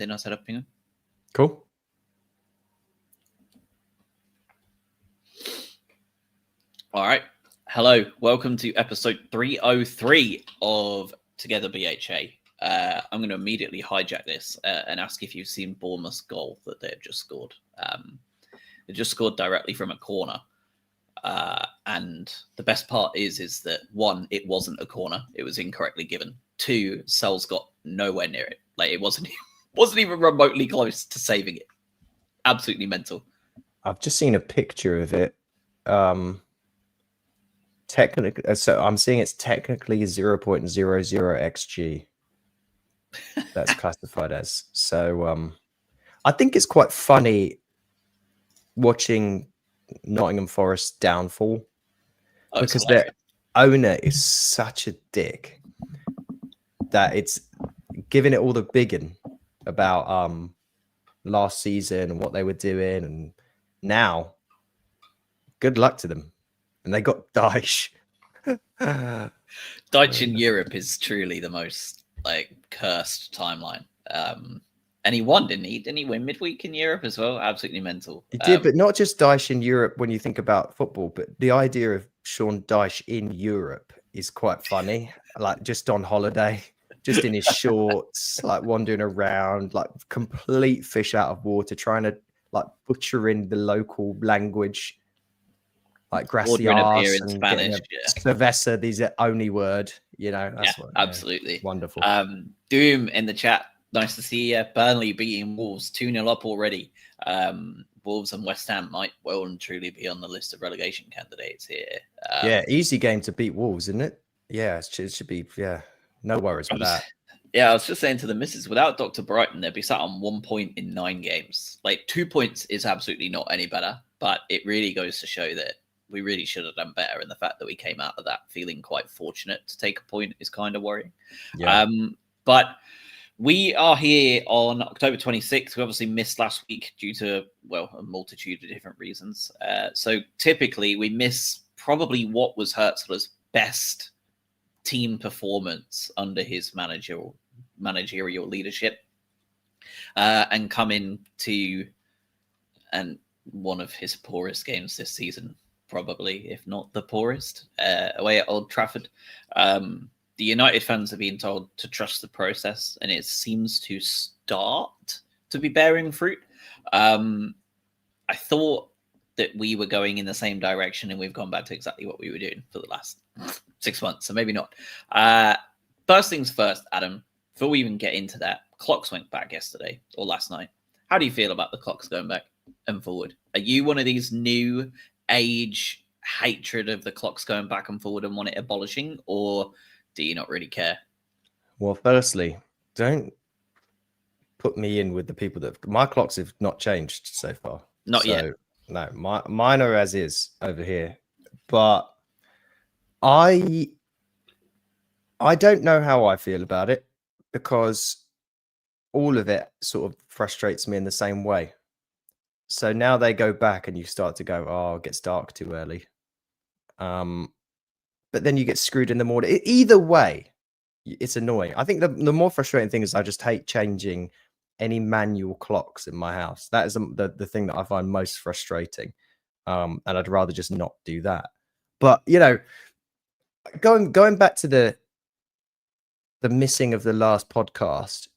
in our setup, Penguin. Cool. All right. Hello. Welcome to episode 303 of Together BHA. I'm going to immediately hijack this and ask if you've seen Bournemouth's goal that they've just scored. They just scored directly from a corner. And the best part is that, one, it wasn't a corner. It was incorrectly given. Two, Sel's got nowhere near it. Like, it wasn't even remotely close to saving it. Absolutely mental. I've just seen a picture of it. Technically, so I'm seeing it's technically 0.00 xg. That's classified as. So I think it's quite funny watching Nottingham Forest downfall because their owner is such a dick that it's giving it all the biggin about last season and what they were doing, and now good luck to them. And they got Dyche. Dyche in Europe is truly the most cursed timeline. And he won, didn't he? Didn't he win midweek in Europe as well? Absolutely mental. He did, but not just Dyche in Europe when you think about football, but the idea of Sean Dyche in Europe is quite funny. Like just on holiday, just in his shorts, like wandering around, like complete fish out of water, trying to like butcher in the local language. Like gracias and Spanish, cerveza, these are only word, you know. That's absolutely wonderful. Doom in the chat, nice to see you. Burnley beating Wolves 2-0 up already. Wolves and West Ham might well and truly be on the list of relegation candidates here. Easy game to beat Wolves, isn't it? Yeah, it should be. Yeah, no worries with that. Yeah, I was just saying to the missus, without Dr. Brighton, they'd be sat on 1 point in 9 games. Like 2 points is absolutely not any better, but it really goes to show that we really should have done better. And the fact that we came out of that feeling quite fortunate to take a point is kind of worrying. Yeah. But we are here on October 26th. We obviously missed last week due to, a multitude of different reasons. So typically we miss probably what was Hurtzler's best team performance under his managerial leadership, and come into one of his poorest games this season. Probably, if not the poorest, away at Old Trafford. The United fans are being told to trust the process, and it seems to start to be bearing fruit. I thought that we were going in the same direction, and we've gone back to exactly what we were doing for the last 6 months, so maybe not. First things first, Adam, before we even get into that, clocks went back yesterday or last night. How do you feel about the clocks going back and forward? Are you one of these new age hatred of the clocks going back and forward and want it abolishing, or do you not really care? Well, firstly, don't put me in with the people that my clocks have not changed so far. Not yet. No, mine are as is over here. But I don't know how I feel about it, because all of it sort of frustrates me in the same way. So now they go back and you start to go, oh, it gets dark too early. But then you get screwed in the morning. Either way, it's annoying. I think the more frustrating thing is I just hate changing any manual clocks in my house. That is the thing that I find most frustrating. And I'd rather just not do that. But, you know, going back to the missing of the last podcast,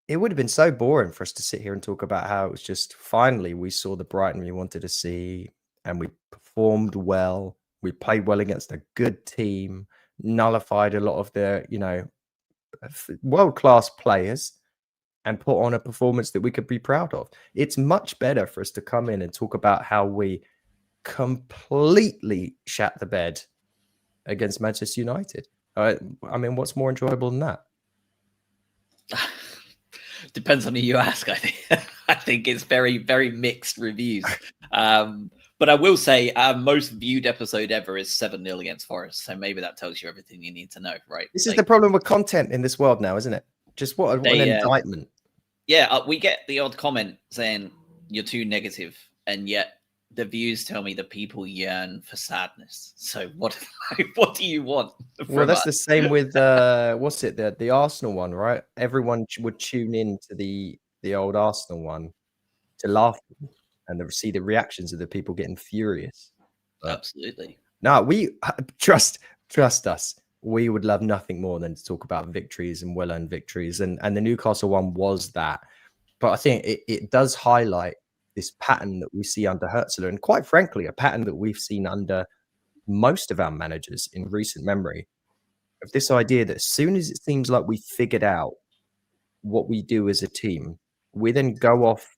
it would have been so boring for us to sit here and talk about how it was just finally we saw the Brighton we wanted to see, and we performed well. We played well against a good team, nullified a lot of their, world-class players, and put on a performance that we could be proud of. It's much better for us to come in and talk about how we completely shat the bed against Manchester United. I mean, what's more enjoyable than that? Depends on who you ask, I think. I think it's very, very mixed reviews. But I will say our most viewed episode ever is 7-0 against Forest. So maybe that tells you everything you need to know, right? This is the problem with content in this world now, isn't it? Just what an indictment. Yeah, we get the odd comment saying you're too negative, and yet the views tell me the people yearn for sadness. So what do you want Well, from that's us? the same with what's it, the Arsenal one, right? Everyone would tune in to the old Arsenal one to laugh and see the reactions of the people getting furious. But Absolutely. no, we trust us. We would love nothing more than to talk about victories and well-earned victories, and the Newcastle one was that. But I think it does highlight this pattern that we see under Hertzler, and quite frankly, a pattern that we've seen under most of our managers in recent memory, of this idea that as soon as it seems like we figured out what we do as a team, we then go off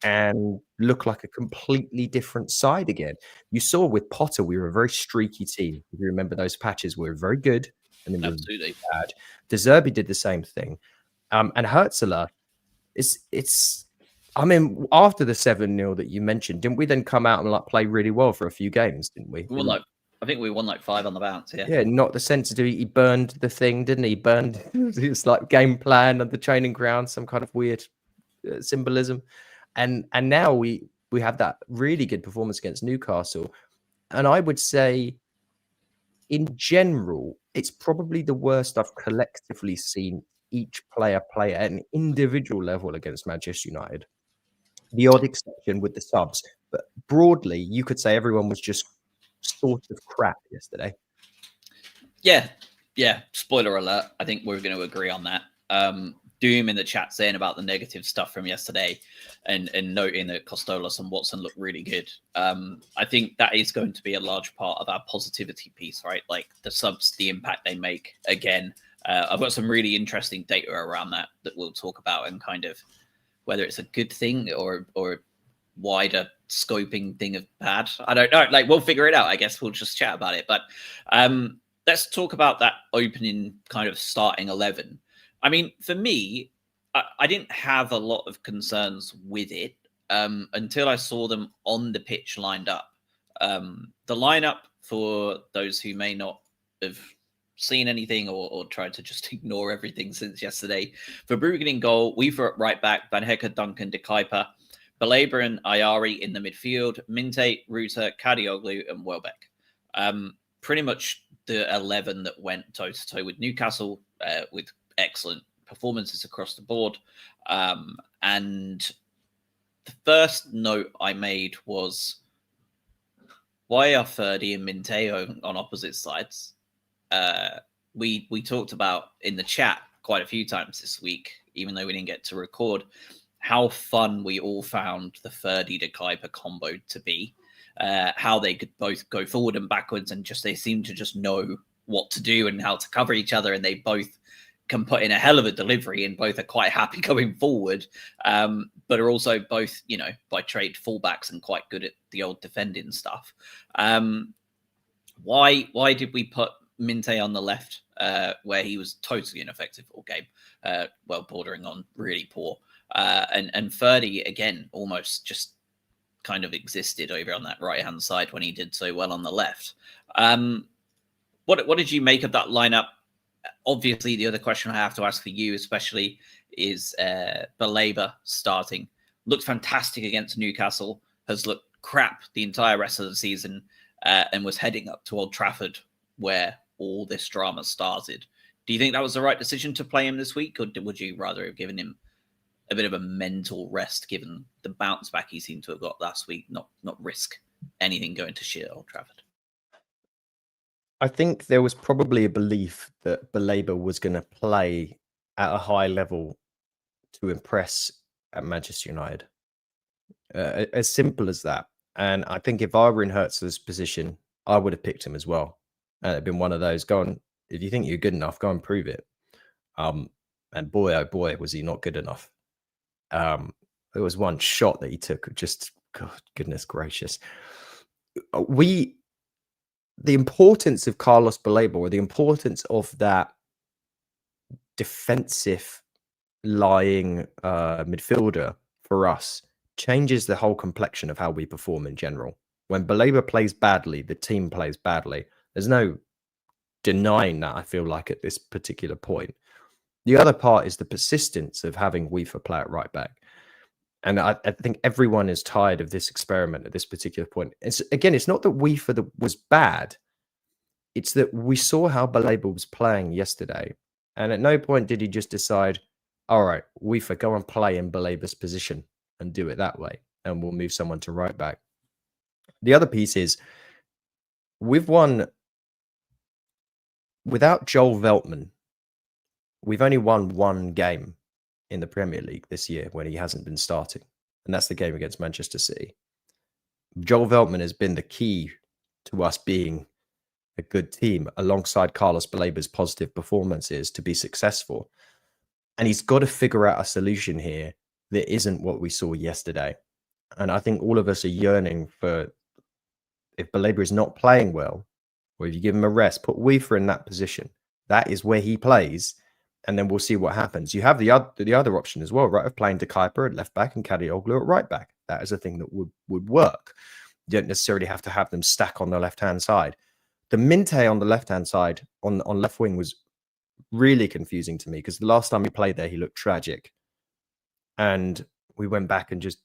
and look like a completely different side again. You saw with Potter, we were a very streaky team. If you remember those patches, we were very good and then we were Absolutely. bad. De Zerbi did the same thing. And Hertzler, it's I mean, after the 7-0 that you mentioned, didn't we then come out and like play really well for a few games, didn't we? We won like, I think we won like 5 on the bounce. Yeah. Yeah, not the sensitive. He burned the thing, didn't he? He burned his like game plan on the training ground, some kind of weird symbolism. And now we have that really good performance against Newcastle. And I would say, in general, it's probably the worst I've collectively seen each player play at an individual level against Manchester United. The odd exception with the subs, but broadly, you could say everyone was just sort of crap yesterday. Yeah. Spoiler alert. I think we're going to agree on that. Doom in the chat saying about the negative stuff from yesterday and noting that Costolas and Watson look really good. I think that is going to be a large part of our positivity piece, right? Like the subs, the impact they make. Again, I've got some really interesting data around that we'll talk about, and kind of whether it's a good thing or wider scoping thing of bad. I don't know. Like, we'll figure it out. I guess we'll just chat about it. But let's talk about that opening kind of starting 11. I mean, for me, I didn't have a lot of concerns with it until I saw them on the pitch lined up. The lineup, for those who may not have seen anything or tried to just ignore everything since yesterday, Verbruggen in goal, Weaver at right back, Van Hecke, Duncan, De Kuyper, Belaber and Ayari in the midfield, Minte, Ruta, Kadioglu, and Welbeck. Pretty much the 11 that went toe-to-toe with Newcastle, with excellent performances across the board. And the first note I made was, why are Ferdy and Minte on opposite sides? We talked about in the chat quite a few times this week, even though we didn't get to record, how fun we all found the Ferdy to Kuiper combo to be. How they could both go forward and backwards, and just they seem to just know what to do and how to cover each other, and they both can put in a hell of a delivery, and both are quite happy going forward, but are also both, you know, by trade fullbacks and quite good at the old defending stuff. Why did we put Minte on the left, where he was totally ineffective all game, well, bordering on really poor, and Ferdy again almost just kind of existed over on that right hand side when he did so well on the left. What did you make of that lineup? Obviously, the other question I have to ask for you, especially, is Belaber starting. Looked fantastic against Newcastle. Has looked crap the entire rest of the season, and was heading up to Old Trafford, where all this drama started. Do you think that was the right decision to play him this week, or would you rather have given him a bit of a mental rest, given the bounce back he seemed to have got last week, not risk anything going to shit Old Trafford? I think there was probably a belief that Belaber was going to play at a high level to impress at Manchester United. As simple as that. And I think if I were in Hertzler's position, I would have picked him as well. And it'd been one of those, go on, if you think you're good enough, go and prove it. And boy, oh boy, was he not good enough. There was one shot that he took, just, God, goodness gracious. The importance of Carlos Belaber, or the importance of that defensive lying midfielder for us, changes the whole complexion of how we perform in general. When Belaber plays badly, the team plays badly. There's no denying that, I feel like, at this particular point. The other part is the persistence of having Weaver play at right back. And I think everyone is tired of this experiment at this particular point. It's not that was bad. It's that we saw how Baleba was playing yesterday. And at no point did he just decide, all right, UEFA, go and play in Baleba's position and do it that way. And we'll move someone to right back. The other piece is we've won without Joel Veltman. We've only won one game in the Premier League this year when he hasn't been starting. And that's the game against Manchester City. Joel Veltman has been the key to us being a good team alongside Carlos Baleba's positive performances to be successful. And he's got to figure out a solution here that isn't what we saw yesterday. And I think all of us are yearning for, if Baleba is not playing well, or if you give him a rest, put Weaver in that position. That is where he plays. And then we'll see what happens. You have the other option as well, right? Of playing De Kuiper at left back and Kadioglu at right back. That is a thing that would work. You don't necessarily have to have them stack on the left-hand side. The Minte on the left-hand side, on left wing, was really confusing to me because the last time he played there, he looked tragic. And we went back and just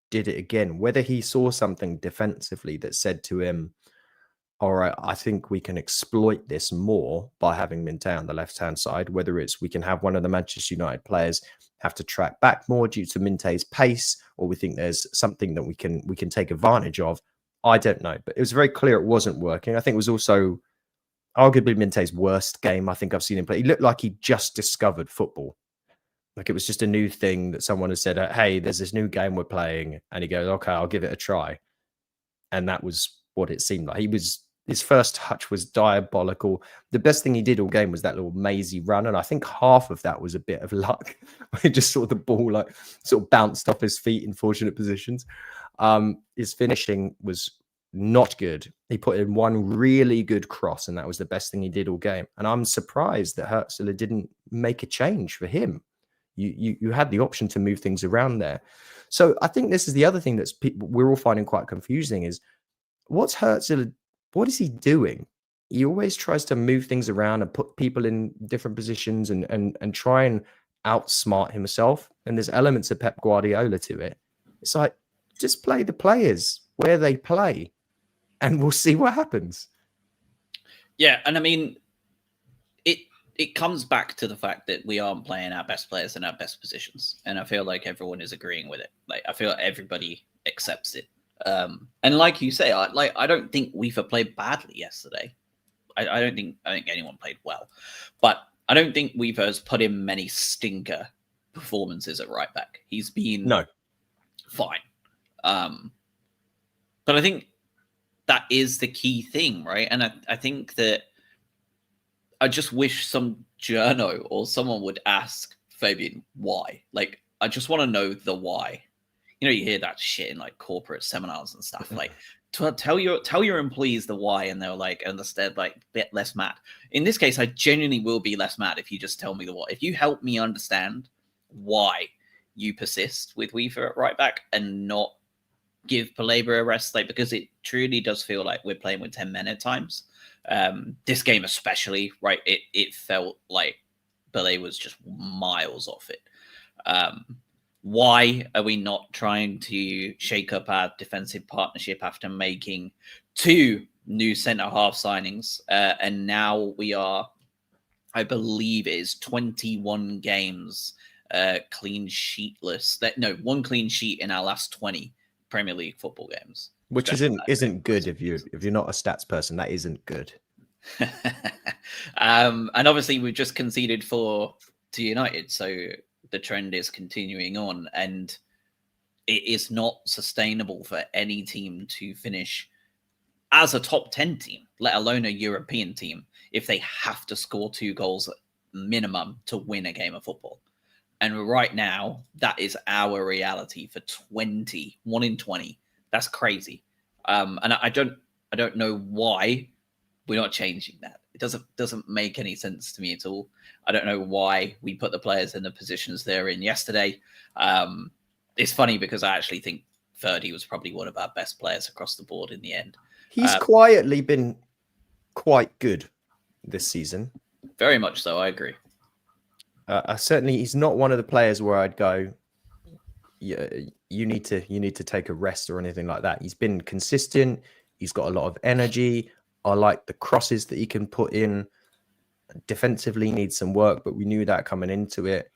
did it again. Whether he saw something defensively that said to him, all right, I think we can exploit this more by having Minte on the left-hand side, whether it's we can have one of the Manchester United players have to track back more due to Minte's pace, or we think there's something that we can take advantage of. I don't know, but it was very clear it wasn't working. I think it was also arguably Minte's worst game I think I've seen him play. He looked like he just discovered football. Like it was just a new thing that someone had said, hey, there's this new game we're playing. And he goes, okay, I'll give it a try. And that was what it seemed like. His first touch was diabolical. The best thing he did all game was that little mazy run. And I think half of that was a bit of luck. He just saw the ball like sort of bounced off his feet in fortunate positions. His finishing was not good. He put in one really good cross, and that was the best thing he did all game. And I'm surprised that Hertzler didn't make a change for him. You had the option to move things around there. So I think this is the other thing that's we're all finding quite confusing is what's Hertzler, what is he doing? He always tries to move things around and put people in different positions and try and outsmart himself. And there's elements of Pep Guardiola to it. It's like, just play the players where they play and we'll see what happens. Yeah, and I mean, it comes back to the fact that we aren't playing our best players in our best positions. And I feel like everyone is agreeing with it. Like, I feel like everybody accepts it. And like you say, I don't think Weaver played badly yesterday. I don't think anyone played well. But I don't think Weaver has put in many stinker performances at right back. He's been fine. But I think that is the key thing, right? And I think that I just wish some journo or someone would ask Fabian why. Like, I just want to know the why. You know, you hear that shit in like corporate seminars and stuff. Like, tell your employees the why, and they're like, understand, like, bit less mad. In this case, I genuinely will be less mad if you just tell me the why. If you help me understand why you persist with Weaver at right back and not give Baleba a rest, like, because it truly does feel like we're playing with 10 men at times. This game especially, right? It felt like Baleba was just miles off it. Why are we not trying to shake up our defensive partnership after making 2 new centre-half signings? And now we are, I believe it is 21 games clean sheetless. One clean sheet in our last 20 Premier League football games. Which isn't good if you're not a stats person. That isn't good. And obviously we've just conceded 4 to United, so the trend is continuing on, and it is not sustainable for any team to finish as a top 10 team, let alone a European team, if they have to score 2 goals minimum to win a game of football. And right now, that is our reality for 1 in 20. That's crazy. And I don't know why we're not changing that. It doesn't make any sense to me at all. I don't know why we put the players in the positions they're in yesterday. It's funny because I actually think Ferdy was probably one of our best players across the board in the end. He's quietly been quite good this season. Very much so, I agree. Certainly, he's not one of the players where I'd go, you need to take a rest or anything like that. He's been consistent. He's got a lot of energy. I like the crosses that he can put in. Defensively needs some work, but we knew that coming into it.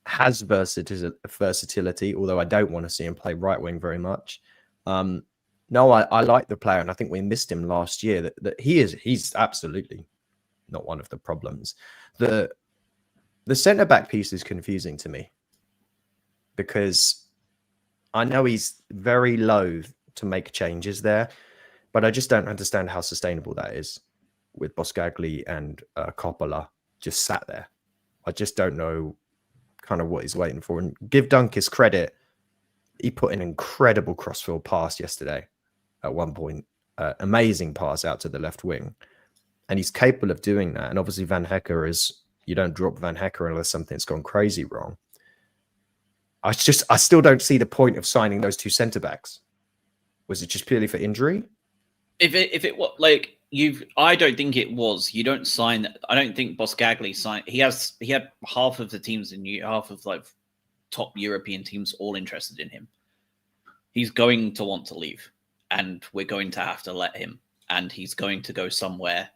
Has versatility, although I don't want to see him play right wing very much. No, I like the player, and I think we missed him last year. That he's absolutely not one of the problems. The centre back piece is confusing to me because I know he's very loath to make changes there, but I just don't understand how sustainable that is with Boscagli and Coppola just sat there. I just don't know kind of what he's waiting for. And give Dunk his credit, he put an incredible crossfield pass yesterday at one point. Amazing pass out to the left wing. And he's capable of doing that. And obviously Van Hecker you don't drop Van Hecker unless something's gone crazy wrong. I still don't see the point of signing those two centre-backs. Was it just purely for injury? If it was like I don't think it was. You don't sign. I don't think Boscagli signed. He had half of the teams half of like top European teams all interested in him. He's going to want to leave, and we're going to have to let him. And he's going to go somewhere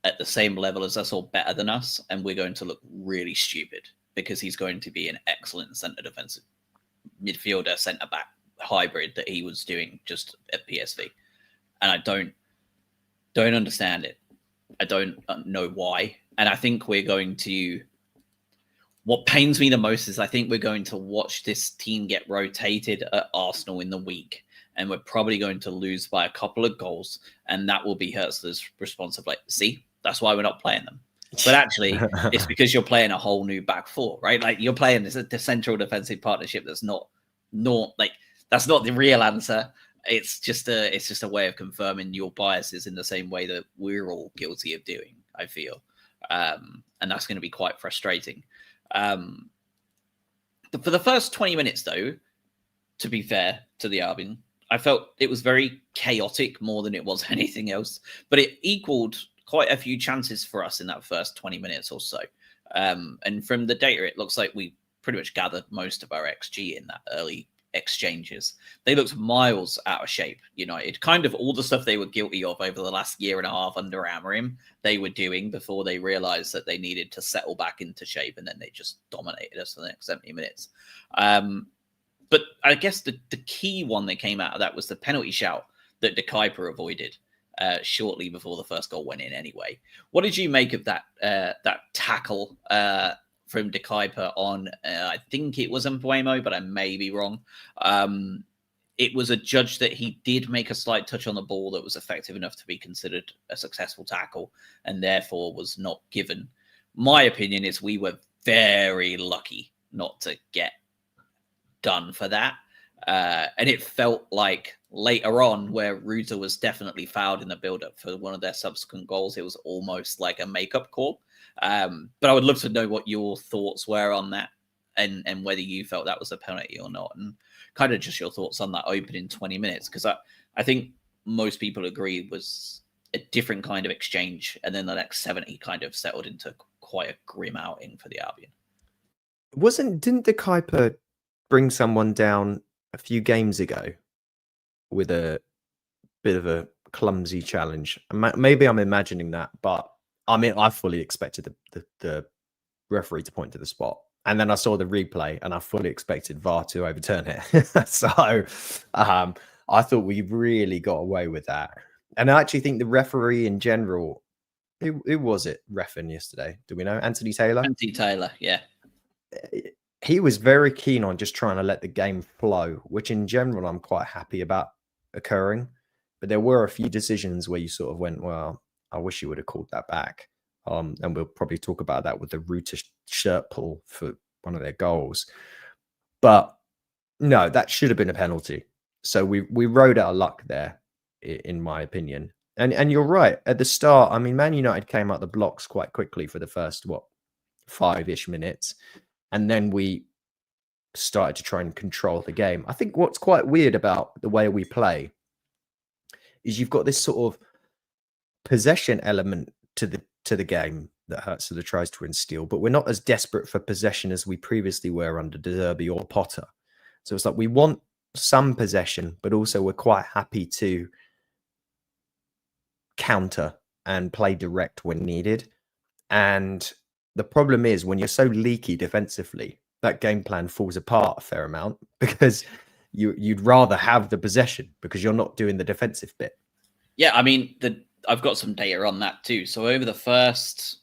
at the same level as us or better than us, and we're going to look really stupid because he's going to be an excellent centre defensive midfielder, centre back hybrid that he was doing just at PSV. And I don't understand it. I don't know why. And I think we're going to... What pains me the most is I think we're going to watch this team get rotated at Arsenal in the week. And we're probably going to lose by a couple of goals. And that will be Hertzler's responsibility. See, that's why we're not playing them. But actually, it's because you're playing a whole new back four, right? Like you're playing the central defensive partnership that's not that's not the real answer. It's just a way of confirming your biases in the same way that we're all guilty of doing, I feel. And that's going to be quite frustrating. For the first 20 minutes, though, to be fair to the Albion, I felt it was very chaotic more than it was anything else. But it equaled quite a few chances for us in that first 20 minutes or so. And from the data, it looks like we pretty much gathered most of our XG in that early exchanges. They looked miles out of shape. United, kind of all the stuff they were guilty of over the last year and a half under Amorim, they were doing before they realized that they needed to settle back into shape, and then they just dominated us for the next 70 minutes. But I guess the key one that came out of that was the penalty shout that De Kuyper avoided shortly before the first goal went in anyway. What did you make of that tackle from De Kuyper on, I think it was Mbuemo, but I may be wrong. It was adjudged that he did make a slight touch on the ball that was effective enough to be considered a successful tackle and therefore was not given. My opinion is we were very lucky not to get done for that. And it felt like later on where Ruta was definitely fouled in the build-up for one of their subsequent goals, it was almost like a makeup call. But I would love to know what your thoughts were on that and whether you felt that was a penalty or not, and kind of just your thoughts on that opening 20 minutes, because I think most people agree it was a different kind of exchange, and then the next 70 kind of settled into quite a grim outing for the Albion. Didn't De Kuyper bring someone down a few games ago with a bit of a clumsy challenge? Maybe I'm imagining that, but I mean, I fully expected the referee to point to the spot. And then I saw the replay and I fully expected VAR to overturn it. So I thought we really got away with that. And I actually think the referee in general, who was it reffing yesterday? Do we know? Anthony Taylor? Anthony Taylor, yeah. He was very keen on just trying to let the game flow, which in general I'm quite happy about occurring. But there were a few decisions where you sort of went, well, I wish you would have called that back. And we'll probably talk about that with the Ruta shirt pull for one of their goals. But no, that should have been a penalty. So we rode out of luck there, in my opinion. And you're right. At the start, I mean, Man United came out the blocks quite quickly for the first, 5-ish minutes. And then we started to try and control the game. I think what's quite weird about the way we play is you've got this sort of possession element to the game that Hertzler tries to instill, but we're not as desperate for possession as we previously were under De Zerbi or Potter. So it's like we want some possession, but also we're quite happy to counter and play direct when needed. And the problem is when you're so leaky defensively, that game plan falls apart a fair amount because you'd rather have the possession because you're not doing the defensive bit. Yeah, I mean, I've got some data on that too. So over the first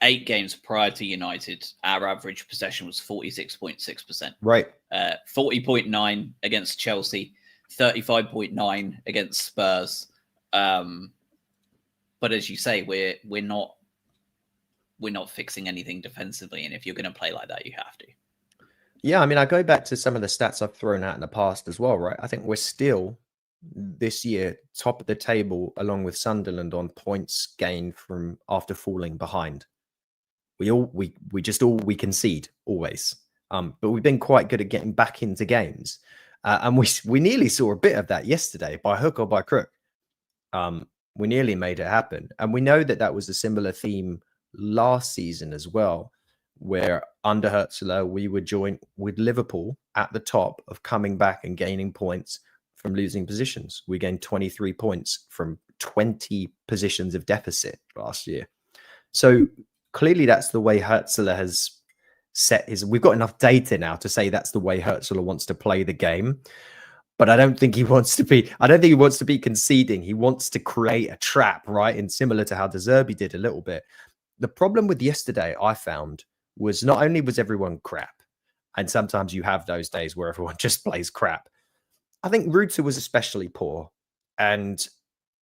8 games prior to United, our average possession was 46.6%. Right. 40.9 against Chelsea, 35.9 against Spurs. But as you say, we're not fixing anything defensively, and if you're going to play like that, you have to. Yeah, I mean, I go back to some of the stats I've thrown out in the past as well, right? I think we're still this year top of the table along with Sunderland on points gained from after falling behind. We concede always, but we've been quite good at getting back into games, and we nearly saw a bit of that yesterday by hook or by crook. We nearly made it happen, and we know that was a similar theme last season as well, where under Hertzler we were joined with Liverpool at the top of coming back and gaining points from losing positions. We gained 23 points from 20 positions of deficit last year. So clearly that's the way Hertzler has set his... We've got enough data now to say that's the way Hertzler wants to play the game. But I don't think he wants to be conceding. He wants to create a trap, right? And similar to how De Zerbi did a little bit. The problem with yesterday, I found, was not only was everyone crap, and sometimes you have those days where everyone just plays crap. I think Ruta was especially poor, and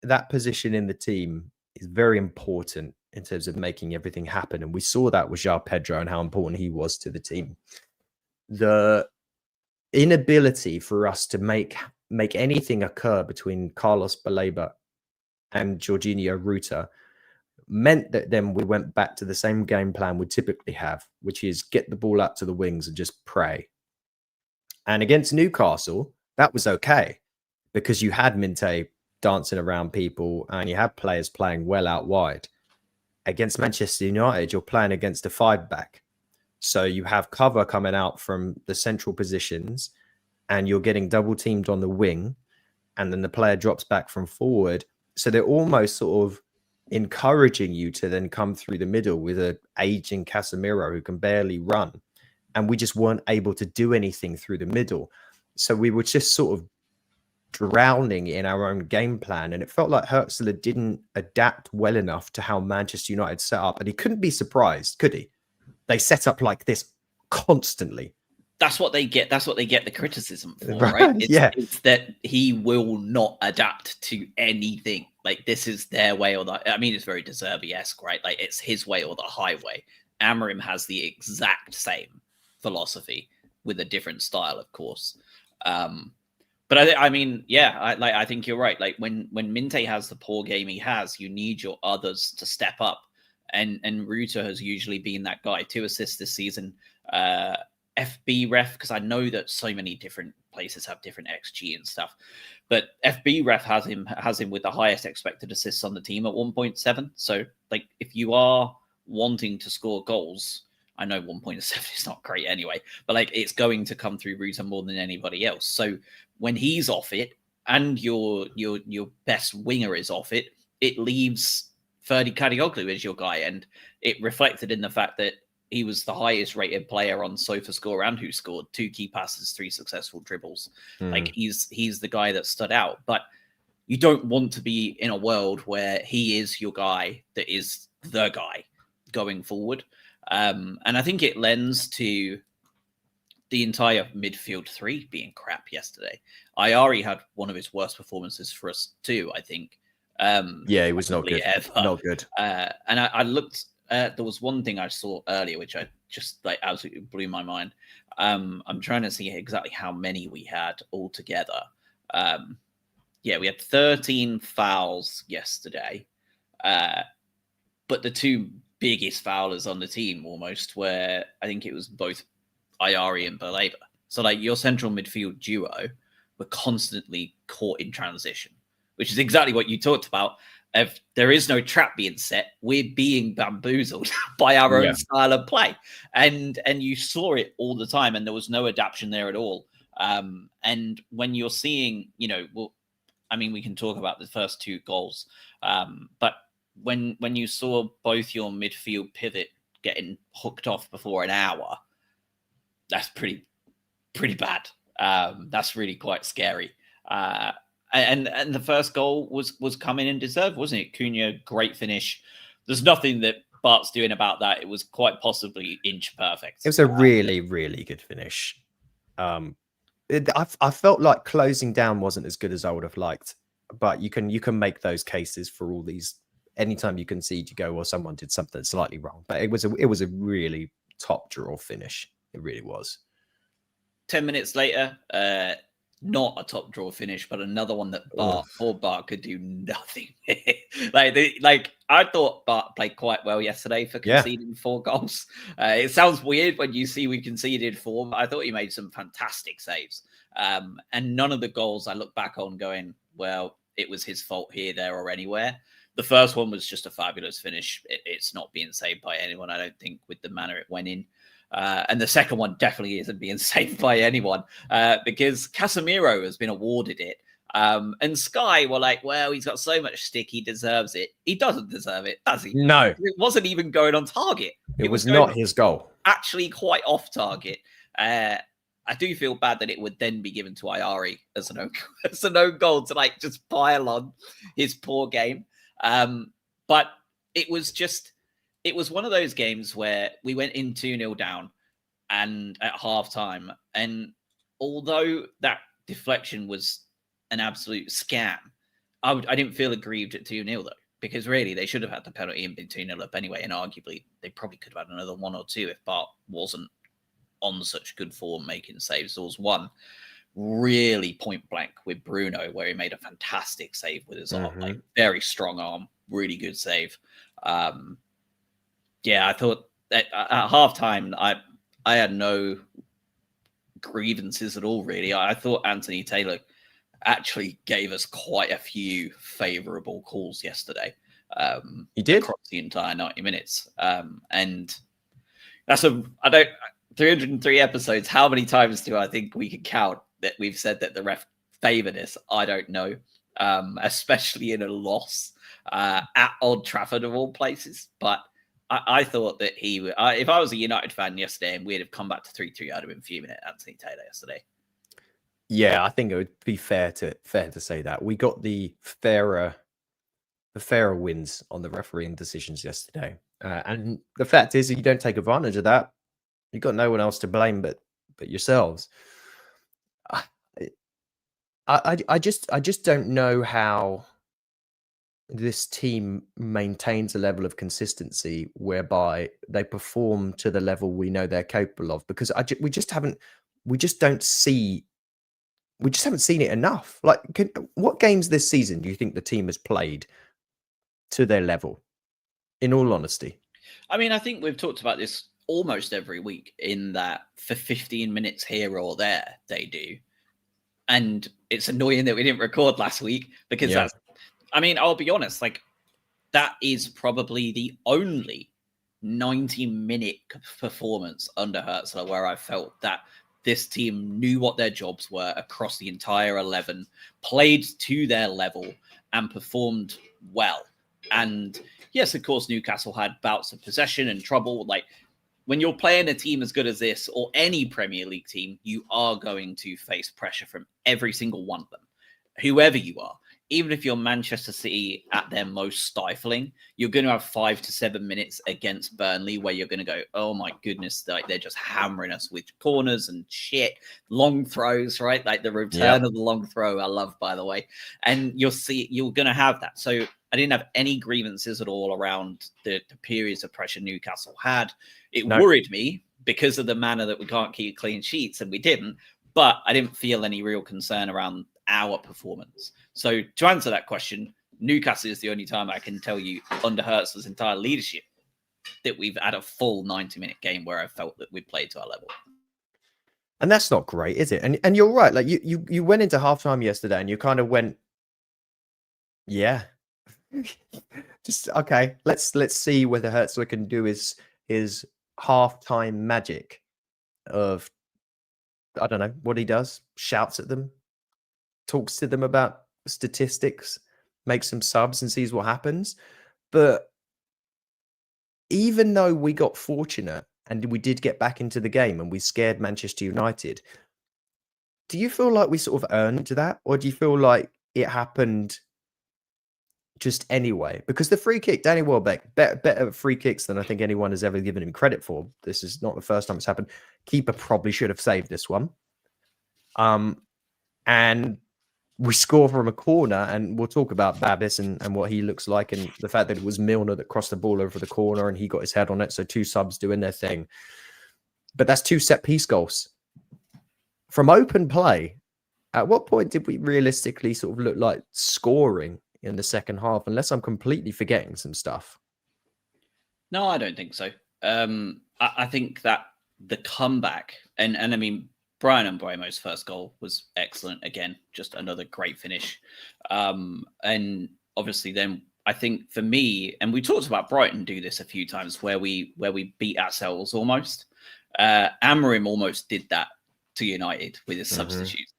that position in the team is very important in terms of making everything happen. And we saw that with João Pedro and how important he was to the team. The inability for us to make anything occur between Carlos Baleba and Jorginho Ruta meant that then we went back to the same game plan we typically have, which is get the ball out to the wings and just pray. And against Newcastle, that was okay because you had Minte dancing around people and you had players playing well out wide. Against Manchester United, you're playing against a 5-back. So you have cover coming out from the central positions and you're getting double teamed on the wing, and then the player drops back from forward. So they're almost sort of encouraging you to then come through the middle with an aging Casemiro who can barely run. And we just weren't able to do anything through the middle. So we were just sort of drowning in our own game plan. And it felt like Hertzler didn't adapt well enough to how Manchester United set up. And he couldn't be surprised, could he? They set up like this constantly. That's what they get. That's what they get the criticism for, right? It's that he will not adapt to anything. Like, this is their way or the... I mean, it's very De Zerbi-esque, right? Like, it's his way or the highway. Amorim has the exact same philosophy with a different style, of course. But I mean, yeah, I think you're right. Like, when Minte has the poor game he has, you need your others to step up. And Ruta has usually been that guy. 2 assists this season. FB ref, because I know that so many different places have different XG and stuff, but FB ref has him with the highest expected assists on the team at 1.7. So, like, if you are wanting to score goals, I know 1.7 is not great anyway, but like, it's going to come through Ruta more than anybody else. So when he's off it and your best winger is off it, it leaves Ferdi Kadioglu as your guy, and it reflected in the fact that he was the highest rated player on SofaScore and who scored 2 key passes, 3 successful dribbles. Like, he's the guy that stood out. But you don't want to be in a world where he is your guy that is the guy going forward. And I think it lends to the entire midfield 3 being crap yesterday. Ayari had one of his worst performances for us too, I think. Yeah, he was not good. Ever. Not good. And I looked... there was one thing I saw earlier, which I just like absolutely blew my mind. I'm trying to see exactly how many we had altogether. Yeah, we had 13 fouls yesterday. But the 2 biggest foulers on the team almost were, I think it was both Ayari and Baleba. So, like, your central midfield duo were constantly caught in transition, which is exactly what you talked about. If there is no trap being set, we're being bamboozled by our own style of play. And you saw it all the time, and there was no adaptation there at all. And when you're seeing, well, I mean, we can talk about the first 2 goals, but when you saw both your midfield pivot getting hooked off before an hour, that's pretty bad. That's really quite scary. And the first goal was coming and deserved, wasn't it? Cunha, great finish. There's nothing that Bart's doing about that. It was quite possibly inch perfect. It was a really, really good finish. I felt like closing down wasn't as good as I would have liked, but you can make those cases for all these. Anytime you concede, you go, well, someone did something slightly wrong. But it was a really top draw finish. It really was. 10 minutes later, not a top draw finish, but another one that poor Bart could do nothing. like I thought Bart played quite well yesterday for conceding 4 goals. It sounds weird when you see we conceded 4, but I thought he made some fantastic saves. And none of the goals I look back on going, well, it was his fault here, there, or anywhere. The first one was just a fabulous finish. It's not being saved by anyone, I don't think, with the manner it went in. And the second one definitely isn't being saved by anyone because Casemiro has been awarded it. And Sky were like, well, he's got so much stick, he deserves it. He doesn't deserve it, does he? No. It wasn't even going on target. It was not his goal. Actually quite off target. I do feel bad that it would then be given to Ayari as an own goal to like just pile on his poor game. But it was one of those games where we went in 2-0 down and at halftime. And although that deflection was an absolute scam, I didn't feel aggrieved at 2-0 though, because really they should have had the penalty and been 2-0 up anyway. And arguably they probably could have had another 1 or 2 if Bart wasn't on such good form making saves. There was one really point blank with Bruno where he made a fantastic save with his arm, like very strong arm, really good save. Yeah, I thought that at halftime, I had no grievances at all, really. I thought Anthony Taylor actually gave us quite a few favourable calls yesterday. He did across the entire 90 minutes, and that's 303 episodes. How many times do I think we can count that we've said that the ref favoured us? I don't know, especially in a loss at Old Trafford of all places, but. I thought that if I was a United fan yesterday and we'd have come back to 3-3, I'd have been fuming at Anthony Taylor yesterday. Yeah, I think it would be fair to say that we got the fairer wins on the refereeing decisions yesterday, and the fact is, if you don't take advantage of that, you've got no one else to blame but yourselves. I just don't know how this team maintains a level of consistency whereby they perform to the level we know they're capable of, because we just haven't seen it enough. Like, what games this season do you think the team has played to their level, in all honesty? I mean, I think we've talked about this almost every week, in that for 15 minutes here or there they do. And it's annoying that we didn't record last week, because I mean, I'll be honest, like, that is probably the only 90-minute performance under Hertzler where I felt that this team knew what their jobs were across the entire 11, played to their level, and performed well. And yes, of course, Newcastle had bouts of possession and trouble. Like, when you're playing a team as good as this, or any Premier League team, you are going to face pressure from every single one of them, whoever you are. Even if you're Manchester City at their most stifling, you're going to have 5 to 7 minutes against Burnley where you're going to go, oh my goodness, like, they're just hammering us with corners and shit, long throws, right? Like the return of the long throw, I love, by the way. And you're going to have that. So I didn't have any grievances at all around the periods of pressure Newcastle had. It worried me because of the manner that we can't keep clean sheets, and we didn't. But I didn't feel any real concern around our performance. So to answer that question, Newcastle is the only time I can tell you under Hertzler's entire leadership that we've had a full 90-minute game where I felt that we played to our level. And that's not great, is it? And you're right. Like, you went into halftime yesterday and you kind of went, yeah, just okay. Let's see whether Hertzler can do his halftime magic of I don't know what he does, shouts at them, talks to them about statistics, makes some subs and sees what happens. But even though we got fortunate and we did get back into the game and we scared Manchester United, do you feel like we sort of earned that? Or do you feel like it happened just anyway? Because the free kick, Danny Welbeck, better free kicks than I think anyone has ever given him credit for. This is not the first time it's happened. Keeper probably should have saved this one. And we score from a corner, and we'll talk about Babis and what he looks like, and the fact that it was Milner that crossed the ball over the corner and he got his head on it. So 2 subs doing their thing. But that's 2 set piece goals from open play. At what point did we realistically sort of look like scoring in the second half? Unless I'm completely forgetting some stuff. No, I don't think so. I think that the comeback, and I mean, Brian Mbeumo's first goal was excellent. Again, just another great finish. And obviously then I think for me, and we talked about Brighton do this a few times where we beat ourselves almost. Amorim almost did that to United with his substitutes.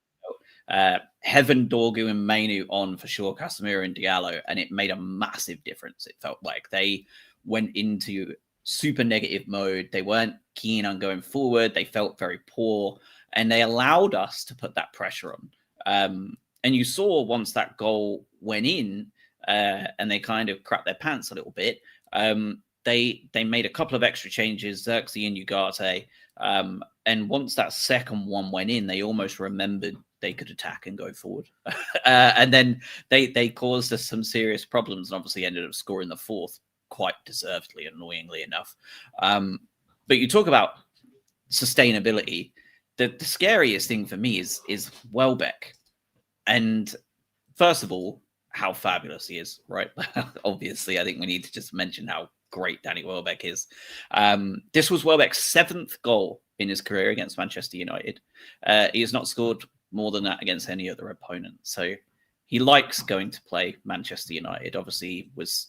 Heaven, Dorgu and Mainu on for sure, Casemiro and Diallo, and it made a massive difference. It felt like they went into super negative mode. They weren't keen on going forward. They felt very poor. And they allowed us to put that pressure on. And you saw once that goal went in and they kind of crapped their pants a little bit, they made a couple of extra changes, Xerxes and Ugarte. And once that second one went in, they almost remembered they could attack and go forward. And then they caused us some serious problems and obviously ended up scoring the 4th quite deservedly, annoyingly enough. But you talk about sustainability. The scariest thing for me is Welbeck. And first of all, how fabulous he is, right? Obviously, I think we need to just mention how great Danny Welbeck is. This was Welbeck's 7th goal in his career against Manchester United. He has not scored more than that against any other opponent. So he likes going to play Manchester United. Obviously, was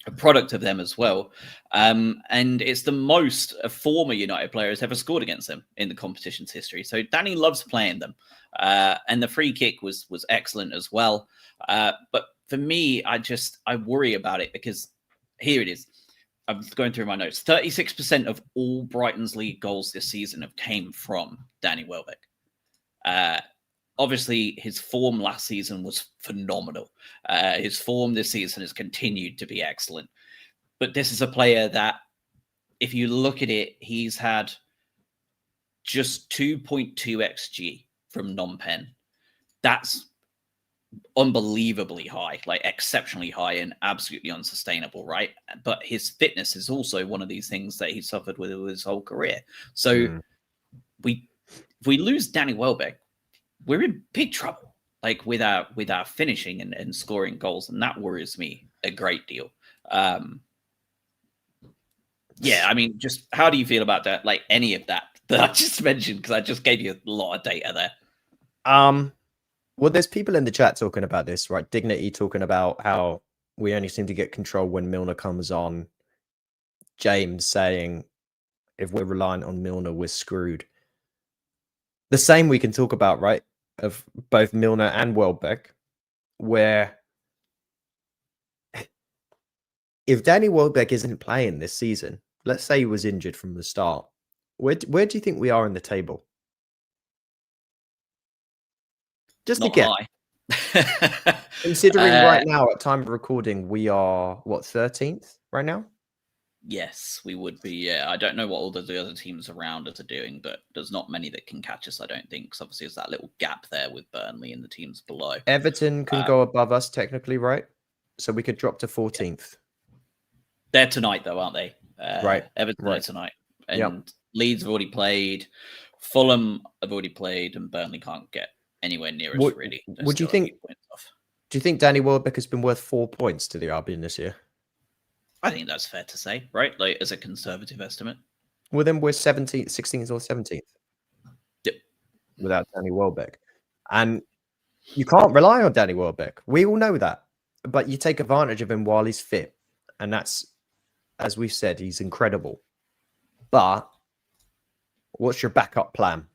a product of them as well. And it's the most a former United player has ever scored against them in the competition's history. So Danny loves playing them. And the free kick was excellent as well. But for me, I worry about it because here it is. I'm going through my notes. 36% of all Brighton's league goals this season have came from Danny Welbeck. Obviously, his form last season was phenomenal. His form this season has continued to be excellent. But this is a player that, if you look at it, he's had just 2.2 XG from non-pen. That's unbelievably high, like exceptionally high and absolutely unsustainable, right? But his fitness is also one of these things that he suffered with his whole career. So if we lose Danny Welbeck, we're in big trouble, like with our finishing and scoring goals, and that worries me a great deal. Yeah, I mean, just how do you feel about that? Like any of that I just mentioned, because I just gave you a lot of data there. Well, there's people in the chat talking about this, right? Dignity talking about how we only seem to get control when Milner comes on. James saying, if we're reliant on Milner, we're screwed. The same we can talk about, right? Of both Milner and Welbeck, where if Danny Welbeck isn't playing this season, let's say he was injured from the start, where do you think we are in the table? Just Not again, high. Considering right now, at time of recording, we are, what, 13th right now? Yes, we would be. Yeah, I don't know what all the other teams around us are doing, but there's not many that can catch us, I don't think, because obviously there's that little gap there with Burnley and the teams below. Everton can go above us, technically, right? So we could drop to 14th. They're tonight, though, aren't they? Right. Everton right. tonight. And Leeds have already played. Fulham have already played, and Burnley can't get anywhere near us, really. Would you think? Do you think Danny Welbeck has been worth 4 points to the Albion this year? I think that's fair to say, right? Like, as a conservative estimate. Well, then we're 17th, 16th or 17th. Yep. Without Danny Welbeck. And you can't rely on Danny Welbeck. We all know that. But you take advantage of him while he's fit. And that's, as we've said, he's incredible. But what's your backup plan?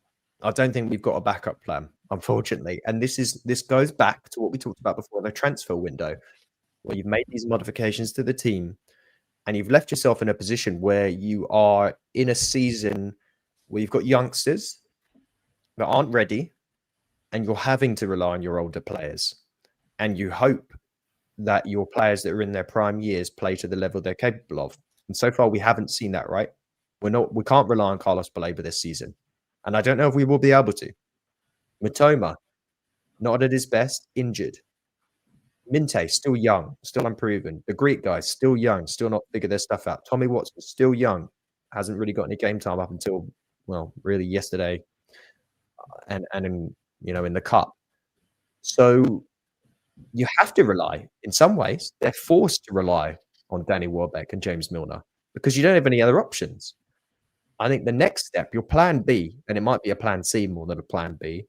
I don't think we've got a backup plan, unfortunately. And this goes back to what we talked about before, the transfer window, where you've made these modifications to the team and you've left yourself in a position where you are in a season where you've got youngsters that aren't ready and you're having to rely on your older players. And you hope that your players that are in their prime years play to the level they're capable of. And so far, we haven't seen that, right? We can't rely on Carlos Baleba this season. And I don't know if we will be able to. Matoma, not at his best, injured. Minte, still young, still unproven. The Greek guys, still young, still not figured their stuff out. Tommy Watson, still young, hasn't really got any game time up until, well, really yesterday and in, in the cup. So you have to rely, in some ways, they're forced to rely on Danny Welbeck and James Milner because you don't have any other options. I think the next step, your plan B, and it might be a plan C more than a plan B,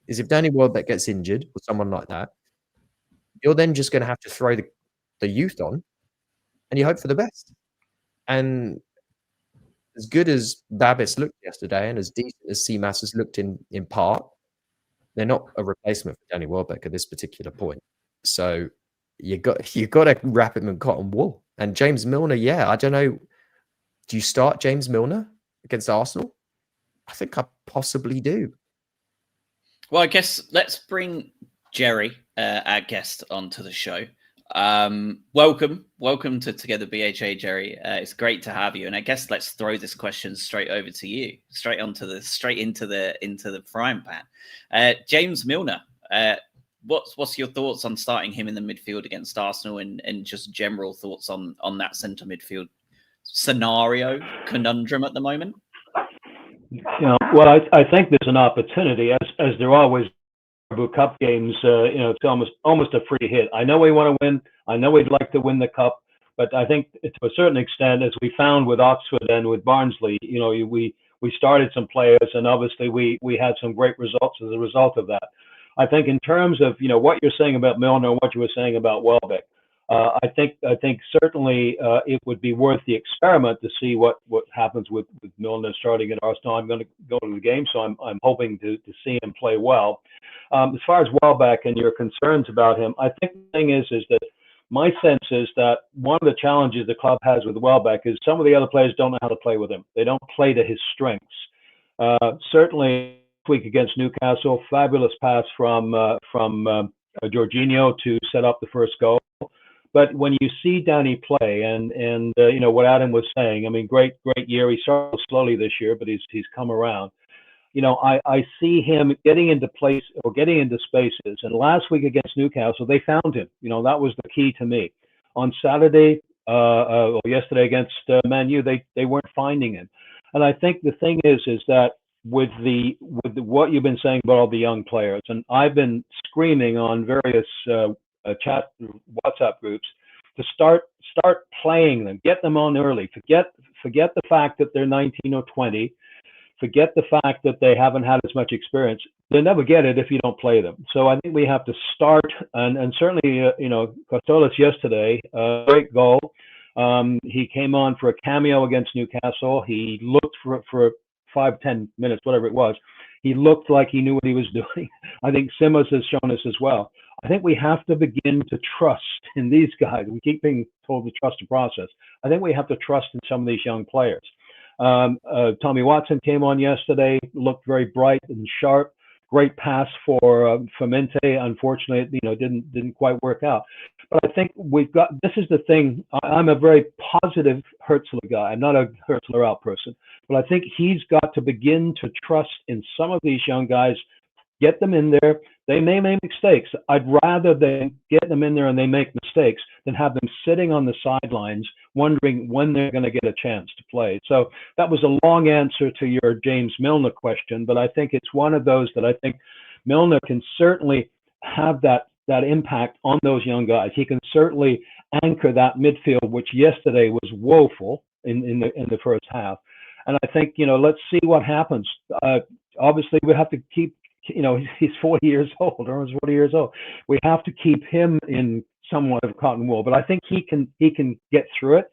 is if Danny Welbeck gets injured or someone like that, you're then just going to have to throw the youth on and you hope for the best. And as good as Babis looked yesterday and as decent as Seamas has looked in part, they're not a replacement for Danny Welbeck at this particular point. So you got to wrap him in cotton wool. And James Milner, I don't know. Do you start James Milner against Arsenal? I think I possibly do. Well, I guess let's bring Jerry, our guest, onto the show. Welcome to Together BHA, Jerry. It's great to have you. And I guess let's throw this question straight over to you, straight into the frying pan. James Milner, what's your thoughts on starting him in the midfield against Arsenal and just general thoughts on that centre midfield scenario conundrum at the moment? Well, I think there's an opportunity, as there always are Cup games. It's almost a free hit. I know we want to win. I know we'd like to win the Cup, but I think to a certain extent, as we found with Oxford and with Barnsley, we started some players, and obviously we had some great results as a result of that. I think in terms of what you're saying about Milner and what you were saying about Welbeck, I think certainly it would be worth the experiment to see what happens with Milner starting at Arsenal. I'm going to go to the game, so I'm hoping to see him play well. As far as Welbeck and your concerns about him, I think the thing is that my sense is that one of the challenges the club has with Welbeck is some of the other players don't know how to play with him. They don't play to his strengths. Certainly, this week against Newcastle, fabulous pass from Jorginho to set up the first goal. But when you see Danny play and what Adam was saying, I mean, great year. He started slowly this year, but he's come around. I see him getting into place or getting into spaces. And last week against Newcastle, they found him. That was the key to me. On Saturday, or yesterday against Man U, they weren't finding him. And I think the thing is that with what you've been saying about all the young players, and I've been screaming on various chat WhatsApp groups to start playing them, get them on early. Forget the fact that they're 19 or 20. Forget the fact that they haven't had as much experience. They'll never get it if you don't play them. So I think we have to start, and certainly, Costolas yesterday, great goal. He came on for a cameo against Newcastle. He looked for 5-10 minutes, whatever it was. He looked like he knew what he was doing. I think Simmons has shown us as well. I think we have to begin to trust in these guys. We keep being told to trust the process. I think we have to trust in some of these young players. Tommy Watson came on yesterday, looked very bright and sharp. Great pass for Minte. Unfortunately, didn't quite work out. But I think this is the thing. I'm a very positive Hertzler guy. I'm not a Hertzler out person. But I think he's got to begin to trust in some of these young guys, get them in there. They may make mistakes. I'd rather they get them in there and they make mistakes than have them sitting on the sidelines wondering when they're going to get a chance to play. So that was a long answer to your James Milner question, but I think it's one of those that I think Milner can certainly have that impact on those young guys. He can certainly anchor that midfield, which yesterday was woeful in the first half. And I think, let's see what happens. Obviously, we have to keep, he's 40 years old, or he's 40 years old. We have to keep him in somewhat of cotton wool, but I think he can get through it.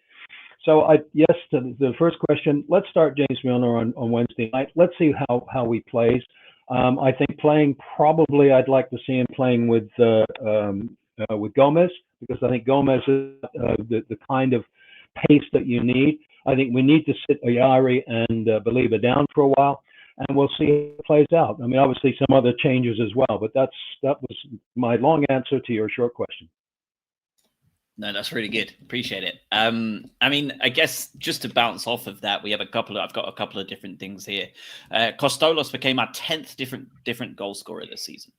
Yes, to the first question, let's start James Milner on Wednesday night. Let's see how he plays. I think probably I'd like to see him playing with Gomez, because I think Gomez is the kind of pace that you need. I think we need to sit Ayari and Baliba down for a while, and we'll see how it plays out. I mean, obviously some other changes as well, but that was my long answer to your short question. No, that's really good. Appreciate it. I mean, I guess just to bounce off of that, I've got a couple of different things here. Costolos became our 10th different goal scorer this season.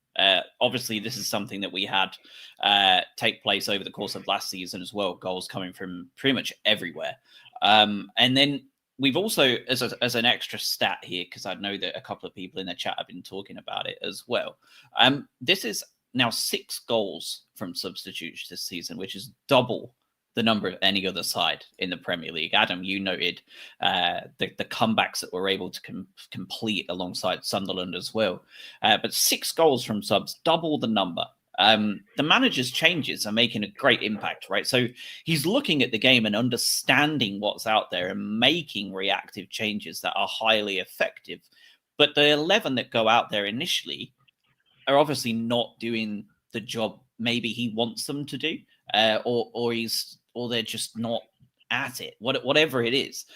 Obviously, this is something that we had take place over the course of last season as well. Goals coming from pretty much everywhere. And then we've also, as an extra stat here, because I know that a couple of people in the chat have been talking about it as well. This is now 6 goals from substitutes this season, which is double the number of any other side in the Premier League. Adam, you noted the comebacks that we're able to complete alongside Sunderland as well. But 6 goals from subs, double the number. The manager's changes are making a great impact, right? So he's looking at the game and understanding what's out there and making reactive changes that are highly effective. But the 11 that go out there initially are obviously not doing the job maybe he wants them to do, or they're just not at it. Whatever it is.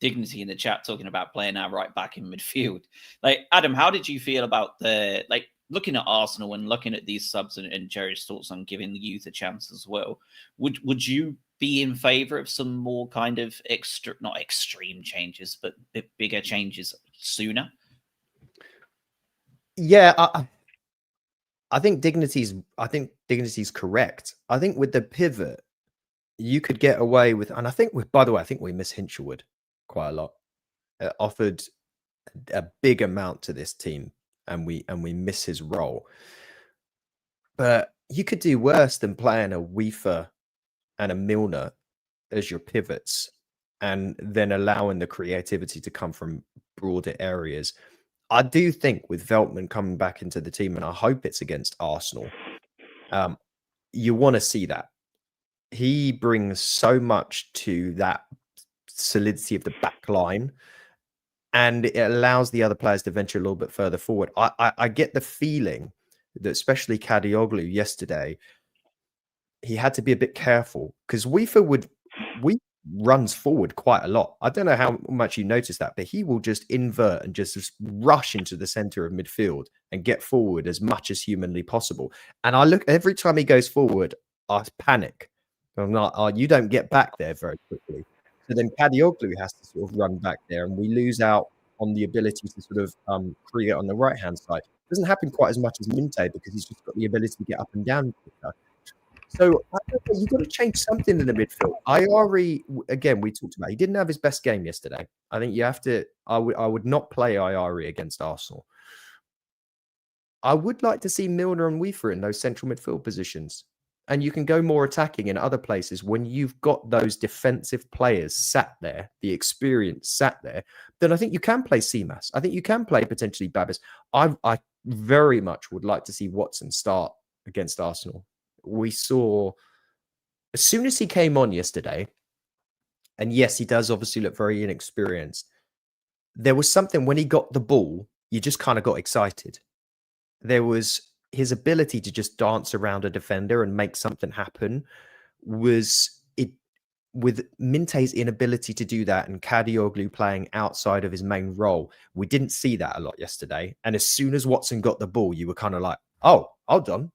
Dignity in the chat talking about playing our right back in midfield. Like, Adam, how did you feel about looking at Arsenal and looking at these subs and Jerry's thoughts on giving the youth a chance as well? Would you be in favour of some more kind of not extreme changes, but bigger changes sooner? Yeah, I think Dignity's correct. I think with the pivot, you could get away with, and I think by the way, I think we miss Hinchelwood quite a lot. Offered a big amount to this team, and we miss his role. But you could do worse than playing a Weaver and a Milner as your pivots, and then allowing the creativity to come from broader areas. I do think with Veltman coming back into the team, and I hope it's against Arsenal, you want to see that. He brings so much to that solidity of the back line, and it allows the other players to venture a little bit further forward. I get the feeling that especially Kadioglu yesterday, he had to be a bit careful because Weaver runs forward quite a lot. I don't know how much you noticed that, but he will just invert and just rush into the center of midfield and get forward as much as humanly possible. And I look, every time he goes forward, I panic. I'm like, oh, you don't get back there very quickly. So then Kadioglu has to sort of run back there, and we lose out on the ability to sort of create on the right-hand side. It doesn't happen quite as much as Minte because he's just got the ability to get up and down quicker. So I think you've got to change something in the midfield. Ayari, again, we talked about, he didn't have his best game yesterday. I think you have to, I would not play Ayari against Arsenal. I would like to see Milner and Weaver in those central midfield positions. And you can go more attacking in other places when you've got those defensive players sat there, the experience sat there, then I think you can play Seamas. I think you can play potentially Babis. I very much would like to see Watson start against Arsenal. We saw, as soon as he came on yesterday, and yes, he does obviously look very inexperienced, there was something when he got the ball, you just kind of got excited. There was his ability to just dance around a defender and make something happen was it, with Minte's inability to do that and Kadioglu playing outside of his main role. We didn't see that a lot yesterday. And as soon as Watson got the ball, you were kind of like, oh, hold on.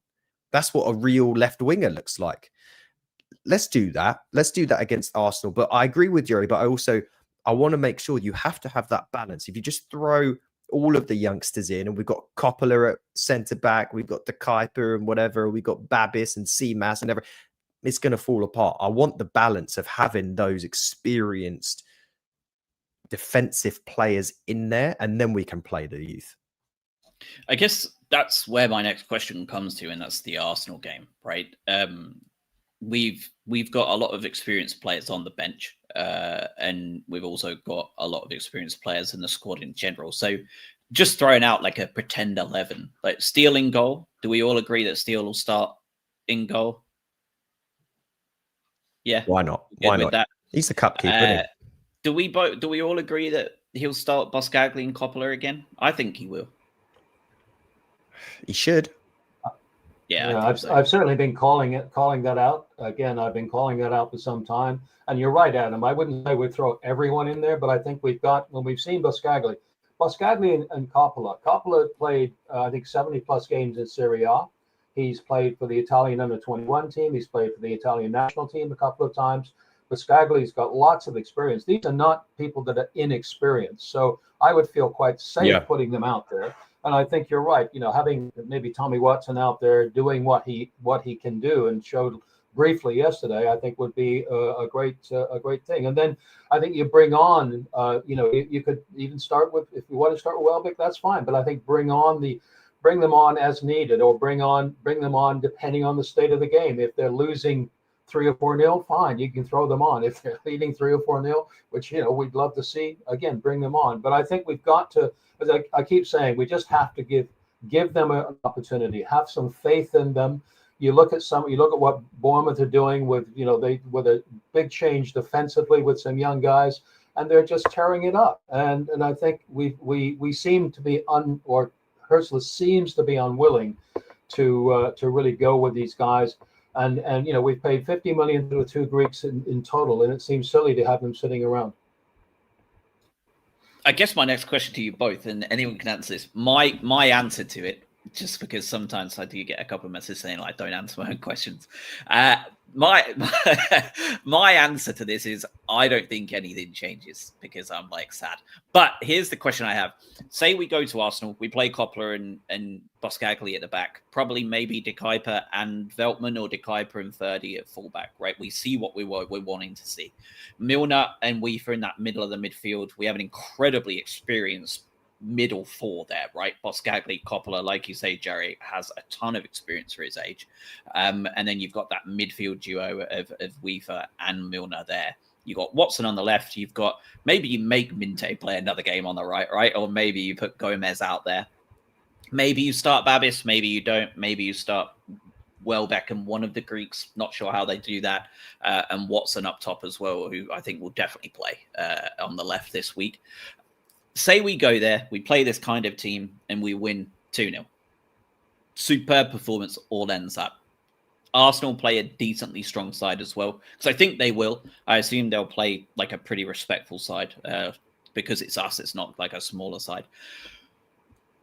That's what a real left winger looks like. Let's do that. Let's do that against Arsenal. But I agree with Jerry, but I want to make sure you have to have that balance. If you just throw all of the youngsters in, and we've got Coppola at centre back, we've got De Kuyper and whatever, we've got Babis and Seamas and everything, it's going to fall apart. I want the balance of having those experienced defensive players in there, and then we can play the youth. I guess that's where my next question comes to, and that's the Arsenal game, right? We've got a lot of experienced players on the bench, and we've also got a lot of experienced players in the squad in general. So just throwing out like a pretend 11, like Steele in goal. Do we all agree that Steele will start in goal? Yeah. Why not? Why not? That? He's the cup keeper, isn't he? Do we all agree that he'll start Boscagli and Coppola again? I think he will. He should. Yeah, I think so. I've certainly been calling that out. Again, I've been calling that out for some time. And you're right, Adam. I wouldn't say we'd throw everyone in there, but I think when we've seen Boscagli and Coppola. Coppola played, I think, 70 plus games in Serie A. He's played for the Italian under-21 team. He's played for the Italian national team a couple of times. Boscagli's got lots of experience. These are not people that are inexperienced. So I would feel quite safe putting them out there. And I think you're right. Having maybe Tommy Watson out there doing what he can do and showed briefly yesterday, I think would be a great thing. And then I think you bring on, you could even start with, if you want to start with Welbeck, that's fine. But I think bring them on as needed, or bring them on depending on the state of the game. If they're losing 3 or 4-0, fine, you can throw them on. If they're leading 3 or 4-0, which we'd love to see, again, bring them on. But I think we've got to, as I keep saying, we just have to give them an opportunity, have some faith in them. You look at what Bournemouth are doing with with a big change defensively with some young guys, and they're just tearing it up. And I think we seem to be or Hursler seems to be unwilling to really go with these guys. And we've paid 50 million to the 2 Greeks in total, and it seems silly to have them sitting around. I guess my next question to you both, and anyone can answer this. My answer to it, just because sometimes I do get a couple of messages saying like, don't answer my own questions. My answer to this is I don't think anything changes because I'm like sad. But here's the question I have. Say we go to Arsenal, we play Coppola and Boscagli at the back, probably maybe De Kuyper and Veltman, or De Kuyper and Ferdy at fullback, right? We see what we're wanting to see. Milner and Weaver in that middle of the midfield. We have an incredibly experienced middle 4 there, right? Boscagli, Coppola, like you say, Jerry, has a ton of experience for his age. And then you've got that midfield duo of Weaver and Milner there. You've got Watson on the left. You've got, maybe you make Minte play another game on the right? Or maybe you put Gomez out there. Maybe you start Babis, maybe you don't. Maybe you start Welbeck and one of the Greeks. Not sure how they do that. And Watson up top as well, who I think will definitely play on the left this week. Say we go there, we play this kind of team, and we win 2-0. Superb performance, all ends up. Arsenal play a decently strong side as well, because I think they will. I assume they'll play like a pretty respectful side because it's us. It's not like a smaller side.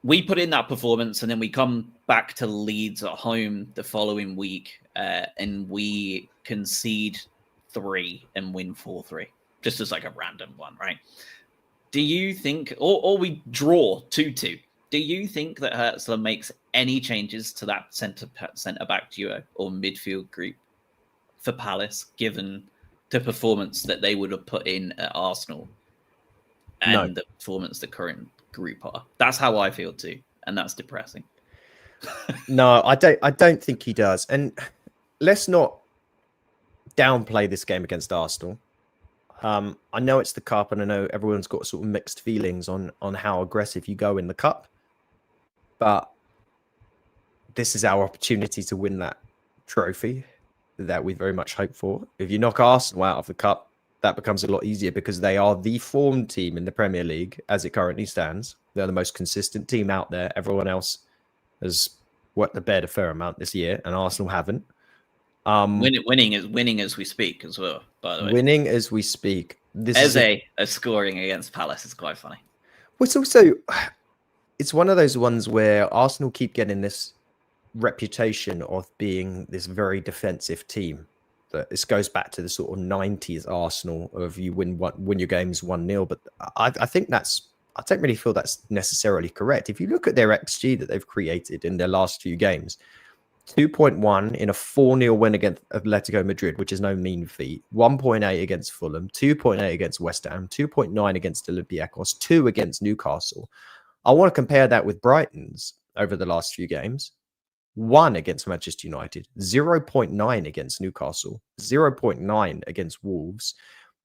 We put in that performance, and then we come back to Leeds at home the following week, and we concede 3 and win 4-3, just as like a random one, right? Do you think, or we draw 2-2, do you think that Hursler makes any changes to that centre-back duo or midfield group for Palace, given the performance that they would have put in at Arsenal and the performance the current group are? That's how I feel too, and that's depressing. No, I don't think he does. And let's not downplay this game against Arsenal. I know it's the cup, and I know everyone's got sort of mixed feelings on how aggressive you go in the cup, but this is our opportunity to win that trophy that we very much hope for. If you knock Arsenal out of the cup, that becomes a lot easier because they are the form team in the Premier League as it currently stands. They're the most consistent team out there. Everyone else has wet the bed a fair amount this year, and Arsenal haven't. Winning as we speak as well, by the way. Winning as we speak. Eze scoring against Palace is quite funny. Well, it's also, it's one of those ones where Arsenal keep getting this reputation of being this very defensive team. That this goes back to the sort of 90s Arsenal of you win your games 1-0. But I think I don't really feel that's necessarily correct. If you look at their XG that they've created in their last few games, 2.1 in a 4-0 win against Atletico Madrid, which is no mean feat. 1.8 against Fulham, 2.8 against West Ham, 2.9 against Olympiacos, 2 against Newcastle. I want to compare that with Brighton's over the last few games. 1 against Manchester United, 0.9 against Newcastle, 0.9 against Wolves.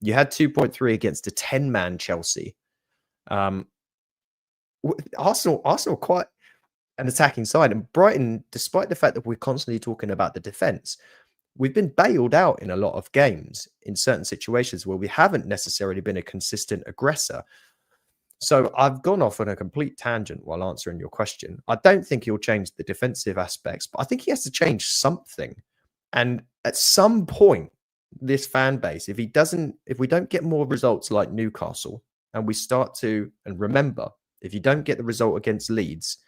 You had 2.3 against a 10-man Chelsea. Arsenal quite an attacking side, and Brighton, despite the fact that we're constantly talking about the defense, we've been bailed out in a lot of games in certain situations where we haven't necessarily been a consistent aggressor. So I've gone off on a complete tangent while answering your question. I don't think he'll change the defensive aspects, but I think he has to change something. And at some point, this fan base, if we don't get more results like Newcastle, and we start to, and remember, if you don't get the result against Leeds,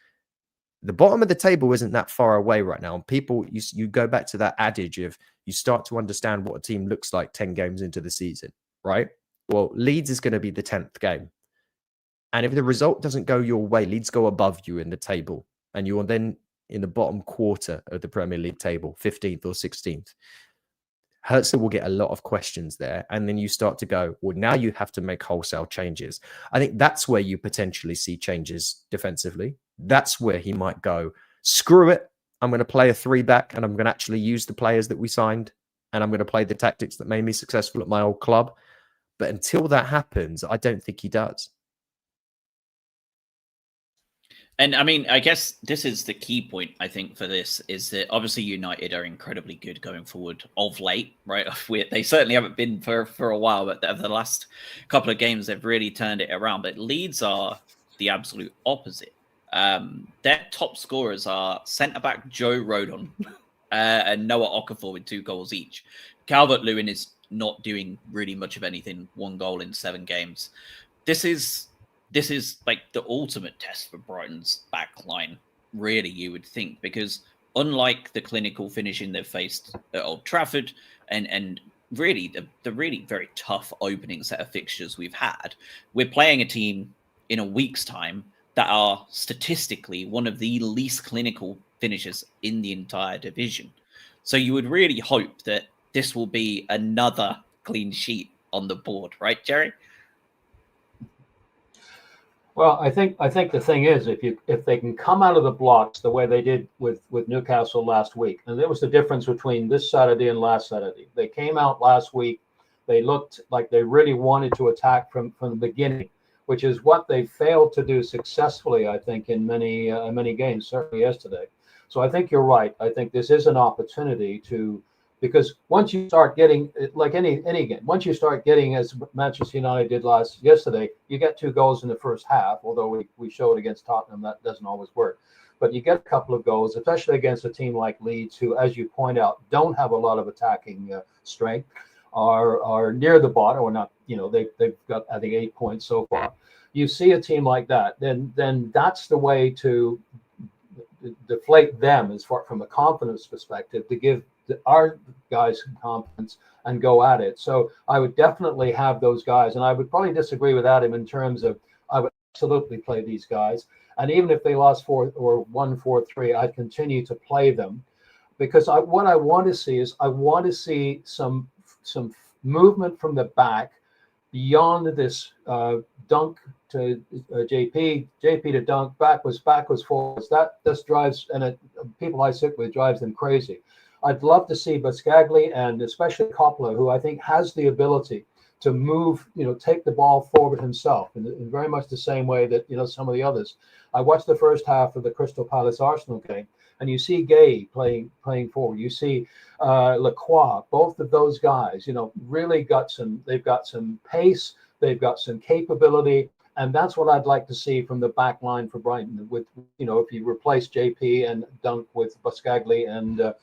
the bottom of the table isn't that far away right now. And people, you go back to that adage of you start to understand what a team looks like 10 games into the season, right? Well, Leeds is going to be the 10th game. And if the result doesn't go your way, Leeds go above you in the table. And you are then in the bottom quarter of the Premier League table, 15th or 16th. Hertz will get a lot of questions there. And then you start to go, well, now you have to make wholesale changes. I think that's where you potentially see changes defensively. That's where he might go, screw it. I'm going to play a 3-back and I'm going to actually use the players that we signed. And I'm going to play the tactics that made me successful at my old club. But until that happens, I don't think he does. And I mean, I guess this is the key point, I think, for this, is that obviously United are incredibly good going forward of late, right? They certainly haven't been for a while, but over the last couple of games, they've really turned it around. But Leeds are the absolute opposite. Their top scorers are centre-back Joe Rodon and Noah Okafor with 2 goals each. Calvert-Lewin is not doing really much of anything, 1 goal in 7 games. This is like the ultimate test for Brighton's back line, really, you would think, because unlike the clinical finishing they've faced at Old Trafford and really the really very tough opening set of fixtures we've had, we're playing a team in a week's time that are statistically one of the least clinical finishers in the entire division. So you would really hope that this will be another clean sheet on the board, right, Jerry? Well, I think the thing is, if they can come out of the blocks the way they did with Newcastle last week, and there was the difference between this Saturday and last Saturday. They came out last week, they looked like they really wanted to attack from the beginning, which is what they failed to do successfully, I think, in many games, certainly yesterday. So I think you're right. I think this is an opportunity to. Because once you start getting, like any game, once you start getting, as Manchester United did yesterday, you get 2 goals in the first half, although we showed against Tottenham that doesn't always work. But you get a couple of goals, especially against a team like Leeds, who, as you point out, don't have a lot of attacking strength, are near the bottom, or not, they've got, I think, 8 points so far. You see a team like that, then that's the way to deflate them as far from a confidence perspective, to give our guys confidence and go at it. So I would definitely have those guys, and I would probably disagree with Adam in terms of I would absolutely play these guys, and even if they lost 4 or won 4-3, I'd continue to play them, because what I want to see is I want to see some movement from the back beyond this dunk to JP to dunk, backwards, forwards. That just drives, and people I sit with drives them crazy. I'd love to see Buscagli and especially Coppola, who I think has the ability to move, take the ball forward himself in very much the same way that, some of the others. I watched the first half of the Crystal Palace Arsenal game, and you see Gay playing forward. You see Lacroix, both of those guys, really they've got some pace, they've got some capability. And that's what I'd like to see from the back line for Brighton. With, if you replace JP and Dunk with Buscagli and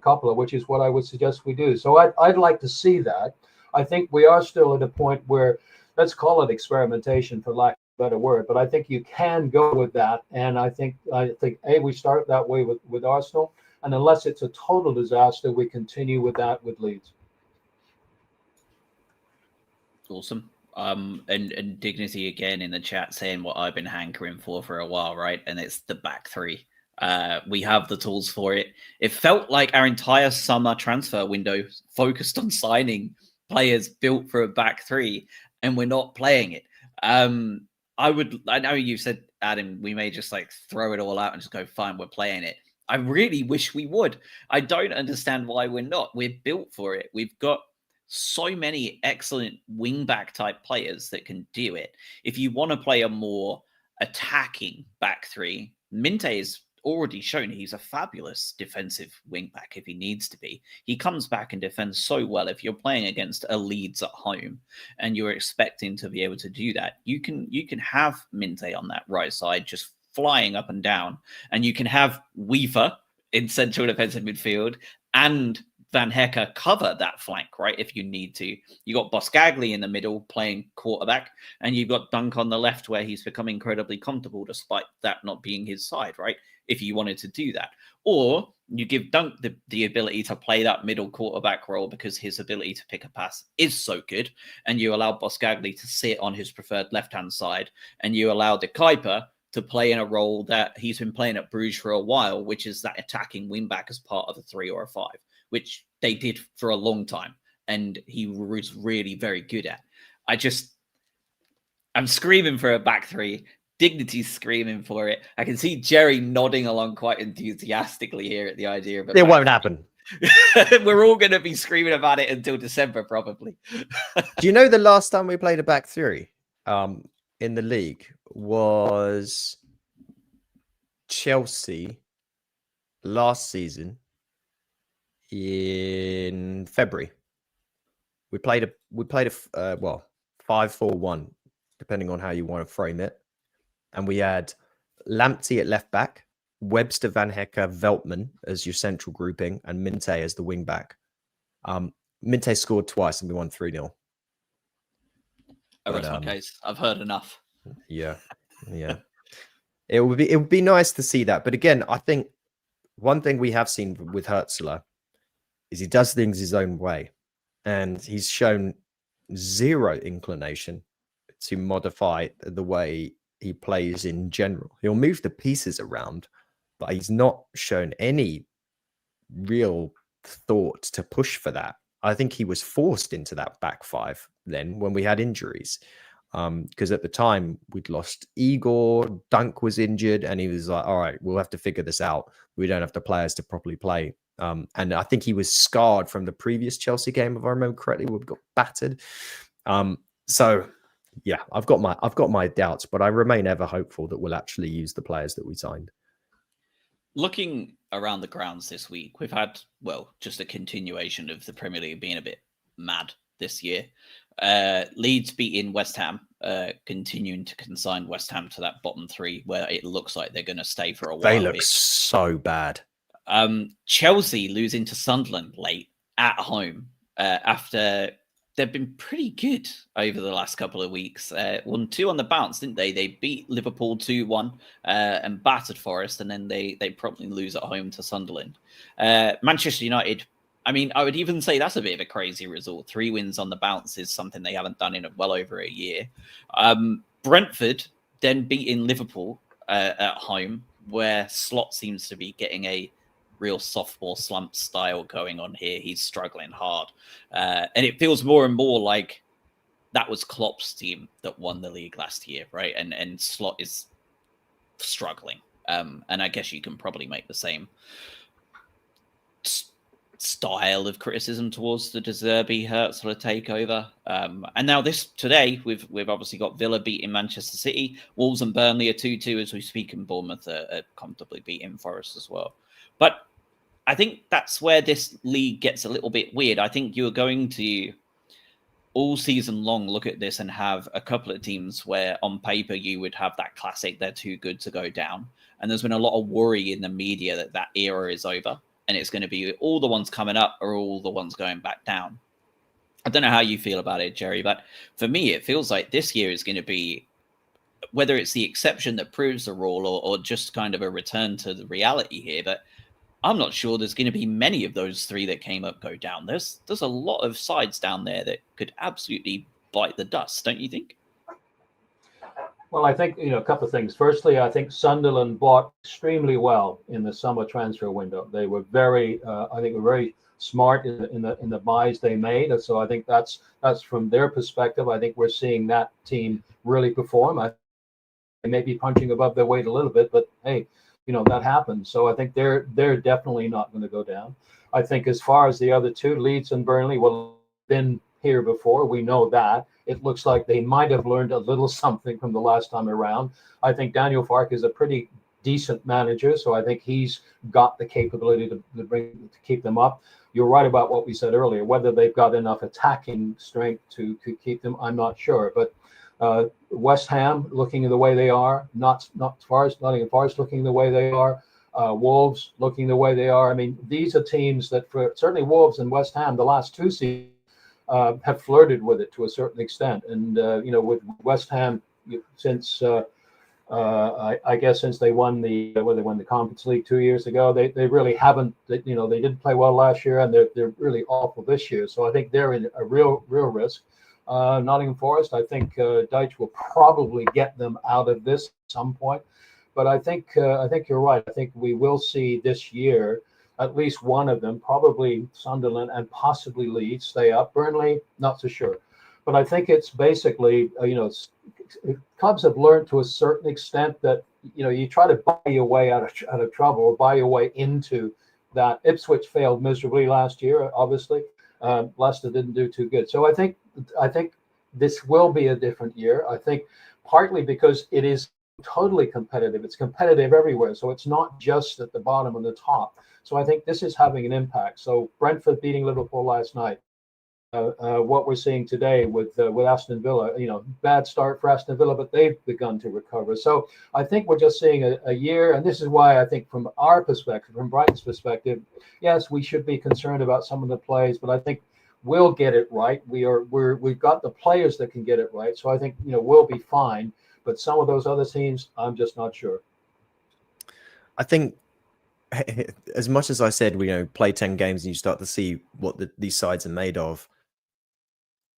Coppola, which is what I would suggest we do. So I'd like to see that. I think we are still at a point where, let's call it experimentation for lack of a better word, but I think you can go with that. And I think we start that way with Arsenal, and unless it's a total disaster, we continue with that with Leeds. Awesome. And Dignity again in the chat saying what I've been hankering for a while, right? And it's the back 3. We have the tools for it. It felt like our entire summer transfer window focused on signing players built for a back 3, and we're not playing it. I know you said, Adam, we may just like throw it all out and just go, fine, we're playing it. I really wish we would. I don't understand why we're not. We're built for it. We've got so many excellent wing-back type players that can do it. If you want to play a more attacking back 3, Minte is already shown he's a fabulous defensive wing back if he needs to be. He comes back and defends so well. If you're playing against a Leeds at home and you're expecting to be able to do that, you can have Minte on that right side just flying up and down, and you can have Weaver in central defensive midfield and Van Hecke cover that flank, right? If you need to. You got Boscagli in the middle playing quarterback, and you've got Dunk on the left where he's become incredibly comfortable despite that not being his side, right? If you wanted to do that. Or you give Dunk the ability to play that middle quarterback role because his ability to pick a pass is so good, and you allow Boscagli to sit on his preferred left-hand side, and you allow De Kuiper to play in a role that he's been playing at Bruges for a while, which is that attacking wing-back as part of a 3 or a 5. Which they did for a long time, and he was really very good at. I'm screaming for a back 3. Dignity's screaming for it. I can see Jerry nodding along quite enthusiastically here at the idea of it. It won't happen. We're all going to be screaming about it until December, probably. Do you know the last time we played a back 3 in the league was Chelsea last season? In February, we played a 5-4-1, depending on how you want to frame it, and we had Lamptey at left back, Webster, Van Hecke, Veltman as your central grouping, and Minte as the wing back. Minte scored twice and we won 3-0. I rest my case. I've heard enough. Yeah. It would be nice to see that, but again, I think one thing we have seen with Hertzler is he does things his own way, and he's shown zero inclination to modify the way he plays in general. He'll move the pieces around, but he's not shown any real thought to push for that. I think he was forced into that back 5 then when we had injuries, because at the time we'd lost Igor, Dunk was injured, and he was like, all right, we'll have to figure this out. We don't have the players to properly play. And I think he was scarred from the previous Chelsea game, if I remember correctly, where we got battered. So yeah, I've got my doubts, but I remain ever hopeful that we'll actually use the players that we signed. Looking around the grounds this week, we've had, just a continuation of the Premier League being a bit mad this year. Leeds beating West Ham, continuing to consign West Ham to that bottom 3 where it looks like they're going to stay for a while. They look so bad. Chelsea losing to Sunderland late at home after they've been pretty good over the last couple of weeks. Won 2 on the bounce, didn't they? They beat Liverpool 2-1 and battered Forest, and then they probably lose at home to Sunderland. Manchester United, I mean, I would even say that's a bit of a crazy result. 3 wins on the bounce is something they haven't done in well over a year. Brentford then beating Liverpool at home, where Slot seems to be getting a real sophomore slump style going on here. He's struggling hard. And it feels more and more like that was Klopp's team that won the league last year, right? And Slot is struggling. And I guess you can probably make the same style of criticism towards the De Zerbi Hertzler takeover. And now today, we've obviously got Villa beating Manchester City. Wolves and Burnley are 2-2 as we speak, and Bournemouth are comfortably beating Forest as well. But I think that's where this league gets a little bit weird. I think you're going to all season long look at this and have a couple of teams where on paper you would have that classic, they're too good to go down. And there's been a lot of worry in the media that era is over. And it's going to be all the ones coming up or all the ones going back down. I don't know how you feel about it, Jerry, but for me, it feels like this year is going to be, whether it's the exception that proves the rule or just kind of a return to the reality here, but I'm not sure there's going to be many of those 3 that came up go down. There's a lot of sides down there that could absolutely bite the dust, don't you think? Well, I think, a couple of things. Firstly, I think Sunderland bought extremely well in the summer transfer window. They were very smart in the buys they made. And so I think that's from their perspective. I think we're seeing that team really perform. They may be punching above their weight a little bit, but hey, that happens. So I think they're definitely not going to go down. I think as far as the other 2, Leeds and Burnley, been here before. We know that. It looks like they might have learned a little something from the last time around. I think Daniel Farke is a pretty decent manager, so I think he's got the capability to keep them up. You're right about what we said earlier. Whether they've got enough attacking strength to keep them, I'm not sure. But West Ham looking the way they are, Nottingham Forest looking the way they are, Wolves looking the way they are. I mean, these are teams that, for certainly Wolves and West Ham, the last two seasons have flirted with it to a certain extent. And with West Ham, since I guess since they won the Conference League 2 years ago, they really haven't. They didn't play well last year, and they're really awful this year. So I think they're in a real risk. Nottingham Forest, I think Dyche will probably get them out of this at some point. But I think you're right. I think we will see this year at least one of them, probably Sunderland and possibly Leeds, stay up. Burnley, not so sure. But I think it's basically, clubs have learned to a certain extent that, you try to buy your way out of trouble, or buy your way into that. Ipswich failed miserably last year, obviously. Leicester didn't do too good. So I think this will be a different year. I think partly because it is totally competitive. It's competitive everywhere. So it's not just at the bottom and the top. So I think this is having an impact. So Brentford beating Liverpool last night. What we're seeing today with Aston Villa, bad start for Aston Villa, but they've begun to recover. So I think we're just seeing a year, and this is why I think from our perspective, from Brighton's perspective, yes, we should be concerned about some of the plays, but I think we'll get it right. We've got the players that can get it right. So I think we'll be fine. But some of those other teams, I'm just not sure. I think, as much as I said, we play 10 games and you start to see what these sides are made of.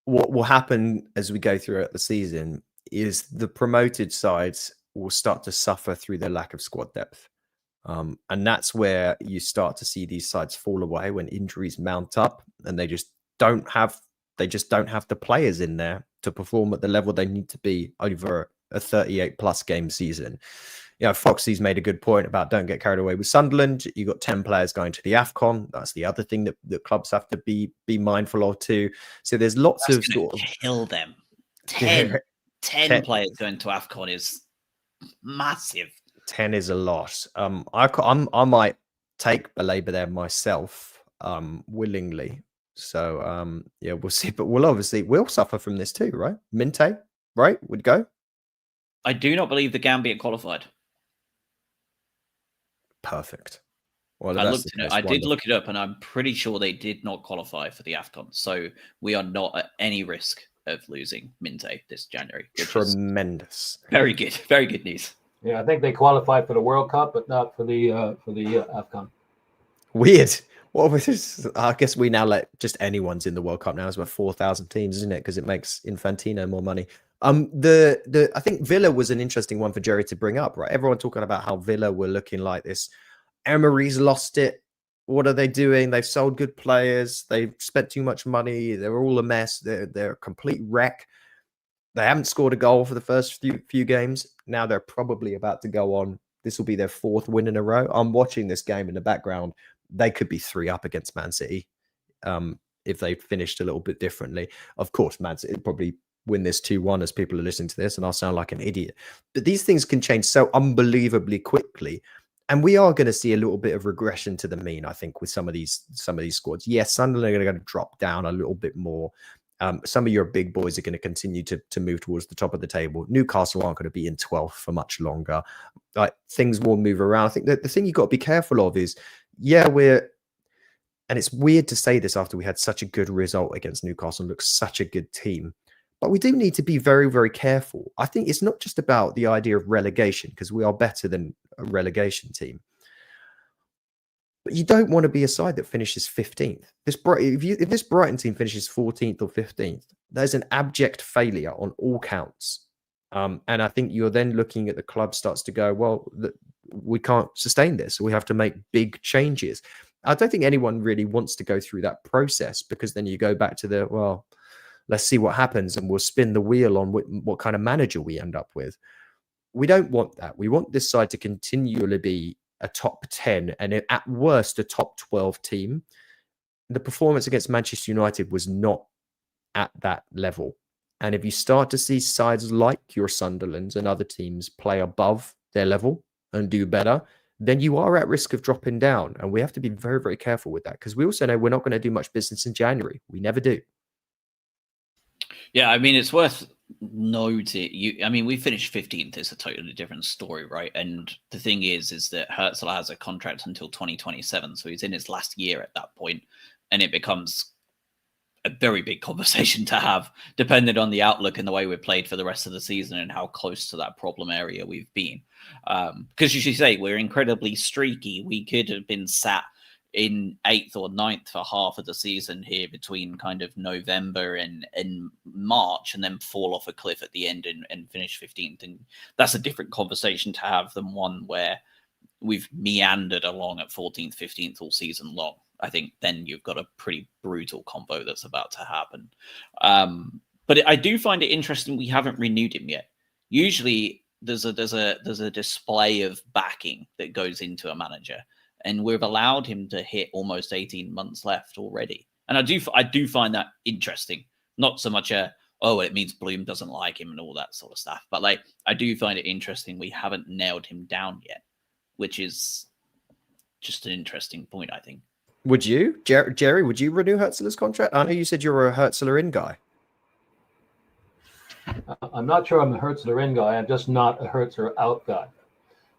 What will happen as we go throughout the season is the promoted sides will start to suffer through the lack of squad depth. And that's where you start to see these sides fall away when injuries mount up and they just don't have the players in there to perform at the level they need to be over a 38 plus game season. Foxy's made a good point about don't get carried away with Sunderland. You got 10 players going to the AFCON. That's the other thing that clubs have to be mindful of too. So there's lots of sort of kill them. 10 players going to AFCON is massive. 10 is a lot. I might take a labor there myself, willingly. So we'll see. But we'll suffer from this too, right? Minte, right? Would go. I do not believe the Gambia qualified. Perfect. Well, I did look it up, and I'm pretty sure they did not qualify for the AFCON. So we are not at any risk of losing Minte this January. Tremendous. Very good. Very good news. Yeah, I think they qualified for the World Cup, but not for the AFCON. Weird. What was this? I guess we now let just anyone's in the World Cup now. It's about 4,000 teams, isn't it? Because it makes Infantino more money. I think Villa was an interesting one for Jerry to bring up, right? Everyone talking about how Villa were looking like this. Emery's lost it. What are they doing? They've sold good players. They've spent too much money. They're all a mess. They're a complete wreck. They haven't scored a goal for the first few games. Now they're probably about to go on. This will be their 4th win in a row. I'm watching this game in the background. They could be 3 up against Man City if they finished a little bit differently. Of course, Man City probably win this 2-1 as people are listening to this, and I'll sound like an idiot. But these things can change so unbelievably quickly. And we are going to see a little bit of regression to the mean, I think, with some of these squads. Yes, Sunderland are going to drop down a little bit more. Some of your big boys are going to continue to move towards the top of the table. Newcastle aren't going to be in 12th for much longer. Like, things will move around. I think that the thing you've got to be careful of is, and it's weird to say this after we had such a good result against Newcastle and looked such a good team. But we do need to be very, very careful. I think it's not just about the idea of relegation, because we are better than a relegation team. But you don't want to be a side that finishes 15th. If this Brighton team finishes 14th or 15th, there's an abject failure on all counts. And I think you're then looking at the club starts to go, well, we can't sustain this. We have to make big changes. I don't think anyone really wants to go through that process, because then you go back to let's see what happens, and we'll spin the wheel on what kind of manager we end up with. We don't want that. We want this side to continually be a top 10 and at worst a top 12 team. The performance against Manchester United was not at that level. And if you start to see sides like your Sunderlands and other teams play above their level and do better, then you are at risk of dropping down. And we have to be very, very careful with that, because we also know we're not going to do much business in January. We never do. Yeah, I mean, it's worth noting. I mean, we finished 15th. It's a totally different story, right? And the thing is that Herzl has a contract until 2027, so he's in his last year at that point, and it becomes a very big conversation to have, depending on the outlook and the way we're played for the rest of the season and how close to that problem area we've been. Because you should say we're incredibly streaky. We could have been sat in 8th or 9th for half of the season here between kind of November and March, and then fall off a cliff at the end and finish 15th. And that's a different conversation to have than one where we've meandered along at 14th, 15th all season long. I think then you've got a pretty brutal combo that's about to happen. But I do find it interesting we haven't renewed him yet. Usually there's a display of backing that goes into a manager, and we've allowed him to hit almost 18 months left already. And I do find that interesting. Not so much it means Bloom doesn't like him and all that sort of stuff, but like I do find it interesting we haven't nailed him down yet, which is just an interesting point, I think. Would you, Jerry, would you renew Herzler's contract? I know you said you're a Herzler in guy. I'm not sure I'm a Herzler in guy. I'm just not a Herzler out guy.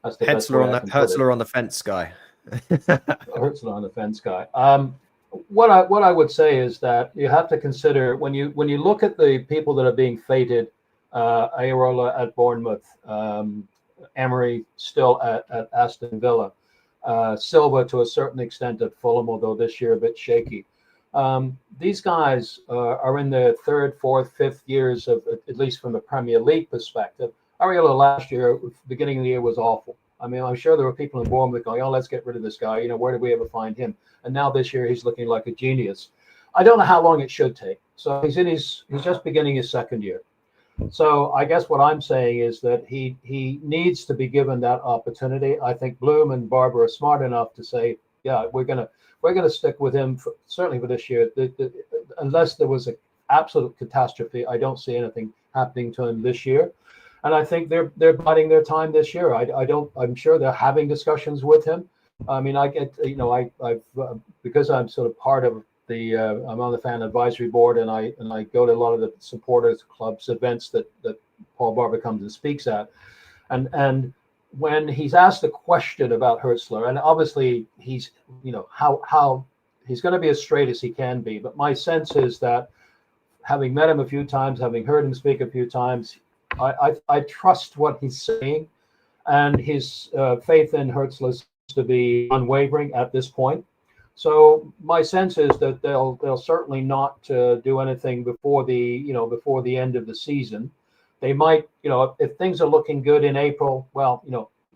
That's the Herzler on the fence guy. Herzler on the fence guy. What I would say is that you have to consider when you look at the people that are being fated, Areola at Bournemouth, Emery still at Aston Villa, Silva to a certain extent at Fulham, although this year a bit shaky. These guys are in their 3rd, 4th, 5th years of, at least from a Premier League perspective. Areola last year, beginning of the year, was awful. I mean, I'm sure there were people in Bournemouth going, "Oh, let's get rid of this guy. Where did we ever find him?" And now this year, he's looking like a genius. I don't know how long it should take. So he's just beginning his 2nd year. So I guess what I'm saying is that he needs to be given that opportunity. I think Bloom and Barber are smart enough to say, yeah, we're gonna stick with him certainly for this year. Unless there was an absolute catastrophe, I don't see anything happening to him this year. And I think they're biding their time this year. I'm sure they're having discussions with him. I mean, I get I've because I'm sort of part of I'm on the fan advisory board, and I go to a lot of the supporters clubs events that Paul Barber comes and speaks at, and when he's asked a question about Herzler, and obviously he's how he's going to be as straight as he can be, but my sense is that having met him a few times, having heard him speak a few times, I trust what he's saying, and his faith in Herzler seems to be unwavering at this point. So my sense is that they'll certainly not do anything before the end of the season. They might, if things are looking good in April, well,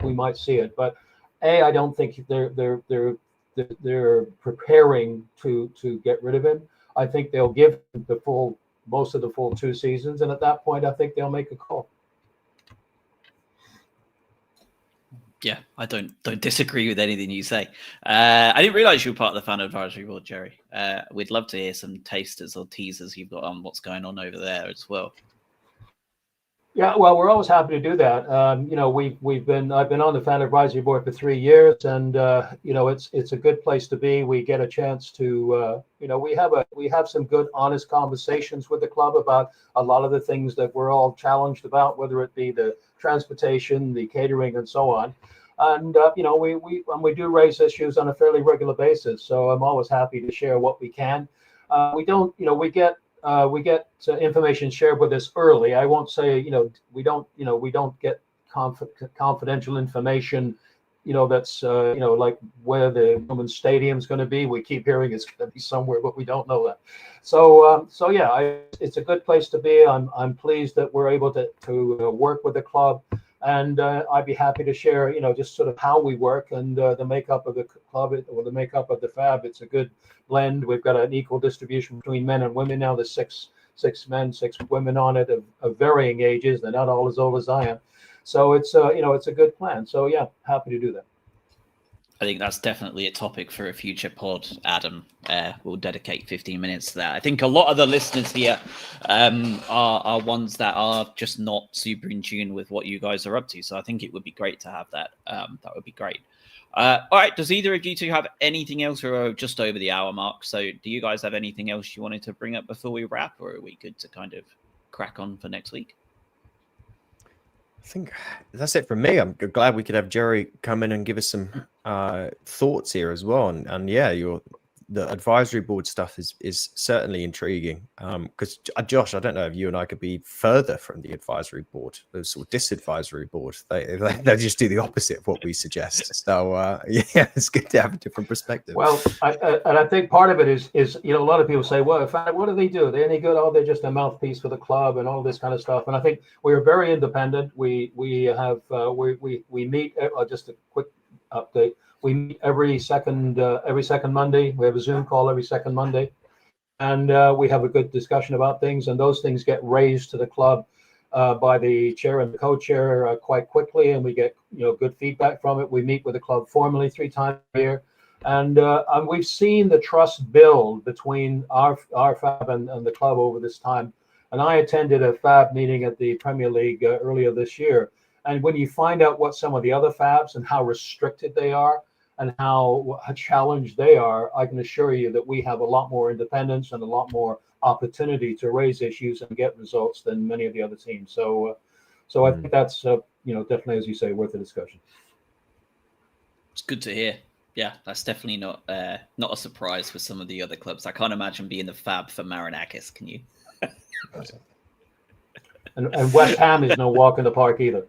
we might see it. But I don't think they're preparing to get rid of him. I think they'll give him most of the full 2 seasons, and at that point, I think they'll make a call. Yeah, I don't disagree with anything you say. I didn't realize you were part of the fan advisory board, Jerry. We'd love to hear some tasters or teasers you've got on what's going on over there as well. Yeah, well, we're always happy to do that. I've been on the fan advisory board for 3 years, and it's a good place to be. We get a chance to we have some good, honest conversations with the club about a lot of the things that we're all challenged about, whether it be the transportation, the catering, and so on. And we do raise issues on a fairly regular basis. So I'm always happy to share what we can. We get information shared with us early. I won't say, we don't get confidential information, that's, like where the women's stadium is going to be. We keep hearing it's going to be somewhere, but we don't know that. So yeah, it's a good place to be. I'm pleased that we're able to work with the club, and I'd be happy to share, just sort of how we work and the makeup of the club or the makeup of the FAB. It's a good blend. We've got an equal distribution between men and women now. There's six men, 6 women on it of varying ages. They're not all as old as I am. So it's a good plan. So yeah, happy to do that. I think that's definitely a topic for a future pod, Adam. We'll dedicate 15 minutes to that. I think a lot of the listeners here are ones that are just not super in tune with what you guys are up to. So I think it would be great to have that. That would be great. All right. Does either of you two have anything else? We're just over the hour mark. So do you guys have anything else you wanted to bring up before we wrap, or are we good to kind of crack on for next week? I think that's it from me. I'm glad we could have Jerry come in and give us some thoughts here as well. And yeah, the advisory board stuff is certainly intriguing. Because Josh, I don't know if you and I could be further from the advisory board, the sort of disadvisory board. They just do the opposite of what we suggest. So yeah, it's good to have a different perspective. Well, I think part of it is a lot of people say, well, in fact, what do they do? Are they any good? Oh, they're just a mouthpiece for the club and all this kind of stuff. And I think we are very independent. We meet. Just a quick update. We meet every second Monday. We have a Zoom call every second Monday, and we have a good discussion about things. And those things get raised to the club by the chair and the co-chair quite quickly, and we get good feedback from it. We meet with the club formally 3 times a year, and we've seen the trust build between our FAB and the club over this time. And I attended a FAB meeting at the Premier League earlier this year. And when you find out what some of the other FABs and how restricted they are and how challenged they are, I can assure you that we have a lot more independence and a lot more opportunity to raise issues and get results than many of the other teams. So I think that's definitely, as you say, worth a discussion. It's good to hear. Yeah, that's definitely not a surprise for some of the other clubs. I can't imagine being the FAB for Marinakis, can you? and West Ham is no walk in the park either.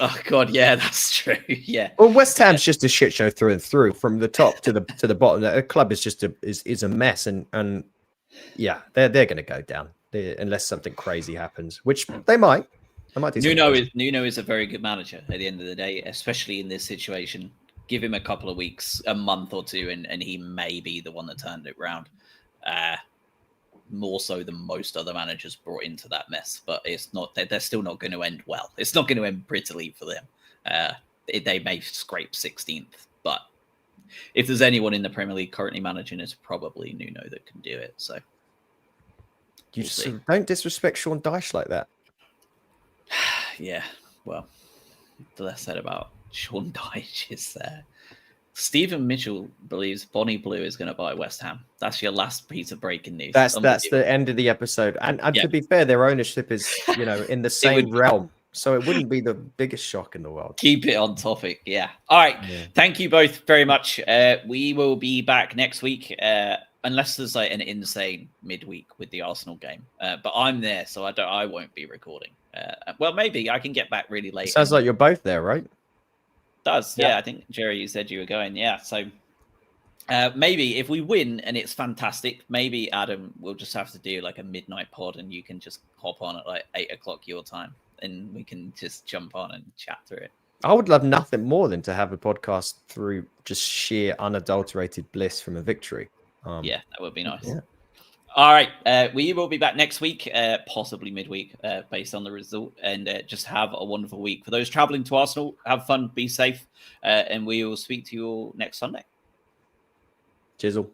Oh God, yeah, that's true. Yeah. Well, West Ham's just a shit show through and through, from the top to the bottom. The club is just is a mess, and yeah, they're going to go down unless something crazy happens, which they might. They might do. Nuno is a very good manager at the end of the day, especially in this situation. Give him a couple of weeks, a month or two, and he may be the one that turned it around. More so than most other managers brought into that mess, but it's not. They're still not going to end well. It's not going to end prettily for them. They may scrape 16th, but if there's anyone in the Premier League currently managing, it's probably Nuno that can do it. So don't disrespect Sean Dyche like that. Yeah, well, the less said about Sean Dyche is Stephen Mitchell believes Bonnie Blue is going to buy West Ham. That's your last piece of breaking news. That's the end of the episode. And yeah. To be fair, their ownership is in the same realm, so it wouldn't be the biggest shock in the world. Keep it on topic. Yeah. All right. Yeah. Thank you both very much. We will be back next week, unless there's like an insane midweek with the Arsenal game. But I'm there, so I won't be recording. Well, maybe I can get back really late. It sounds like you're both there, right? Does. Yeah, I think, Jerry, you said you were going. Yeah. So maybe if we win and it's fantastic, maybe Adam will just have to do like a midnight pod and you can just hop on at like 8 o'clock your time and we can just jump on and chat through it. I would love nothing more than to have a podcast through just sheer unadulterated bliss from a victory. Yeah, that would be nice. Yeah. All right. We will be back next week, possibly midweek, based on the result, and just have a wonderful week. For those traveling to Arsenal, have fun, be safe, and we will speak to you all next Sunday. Chisel.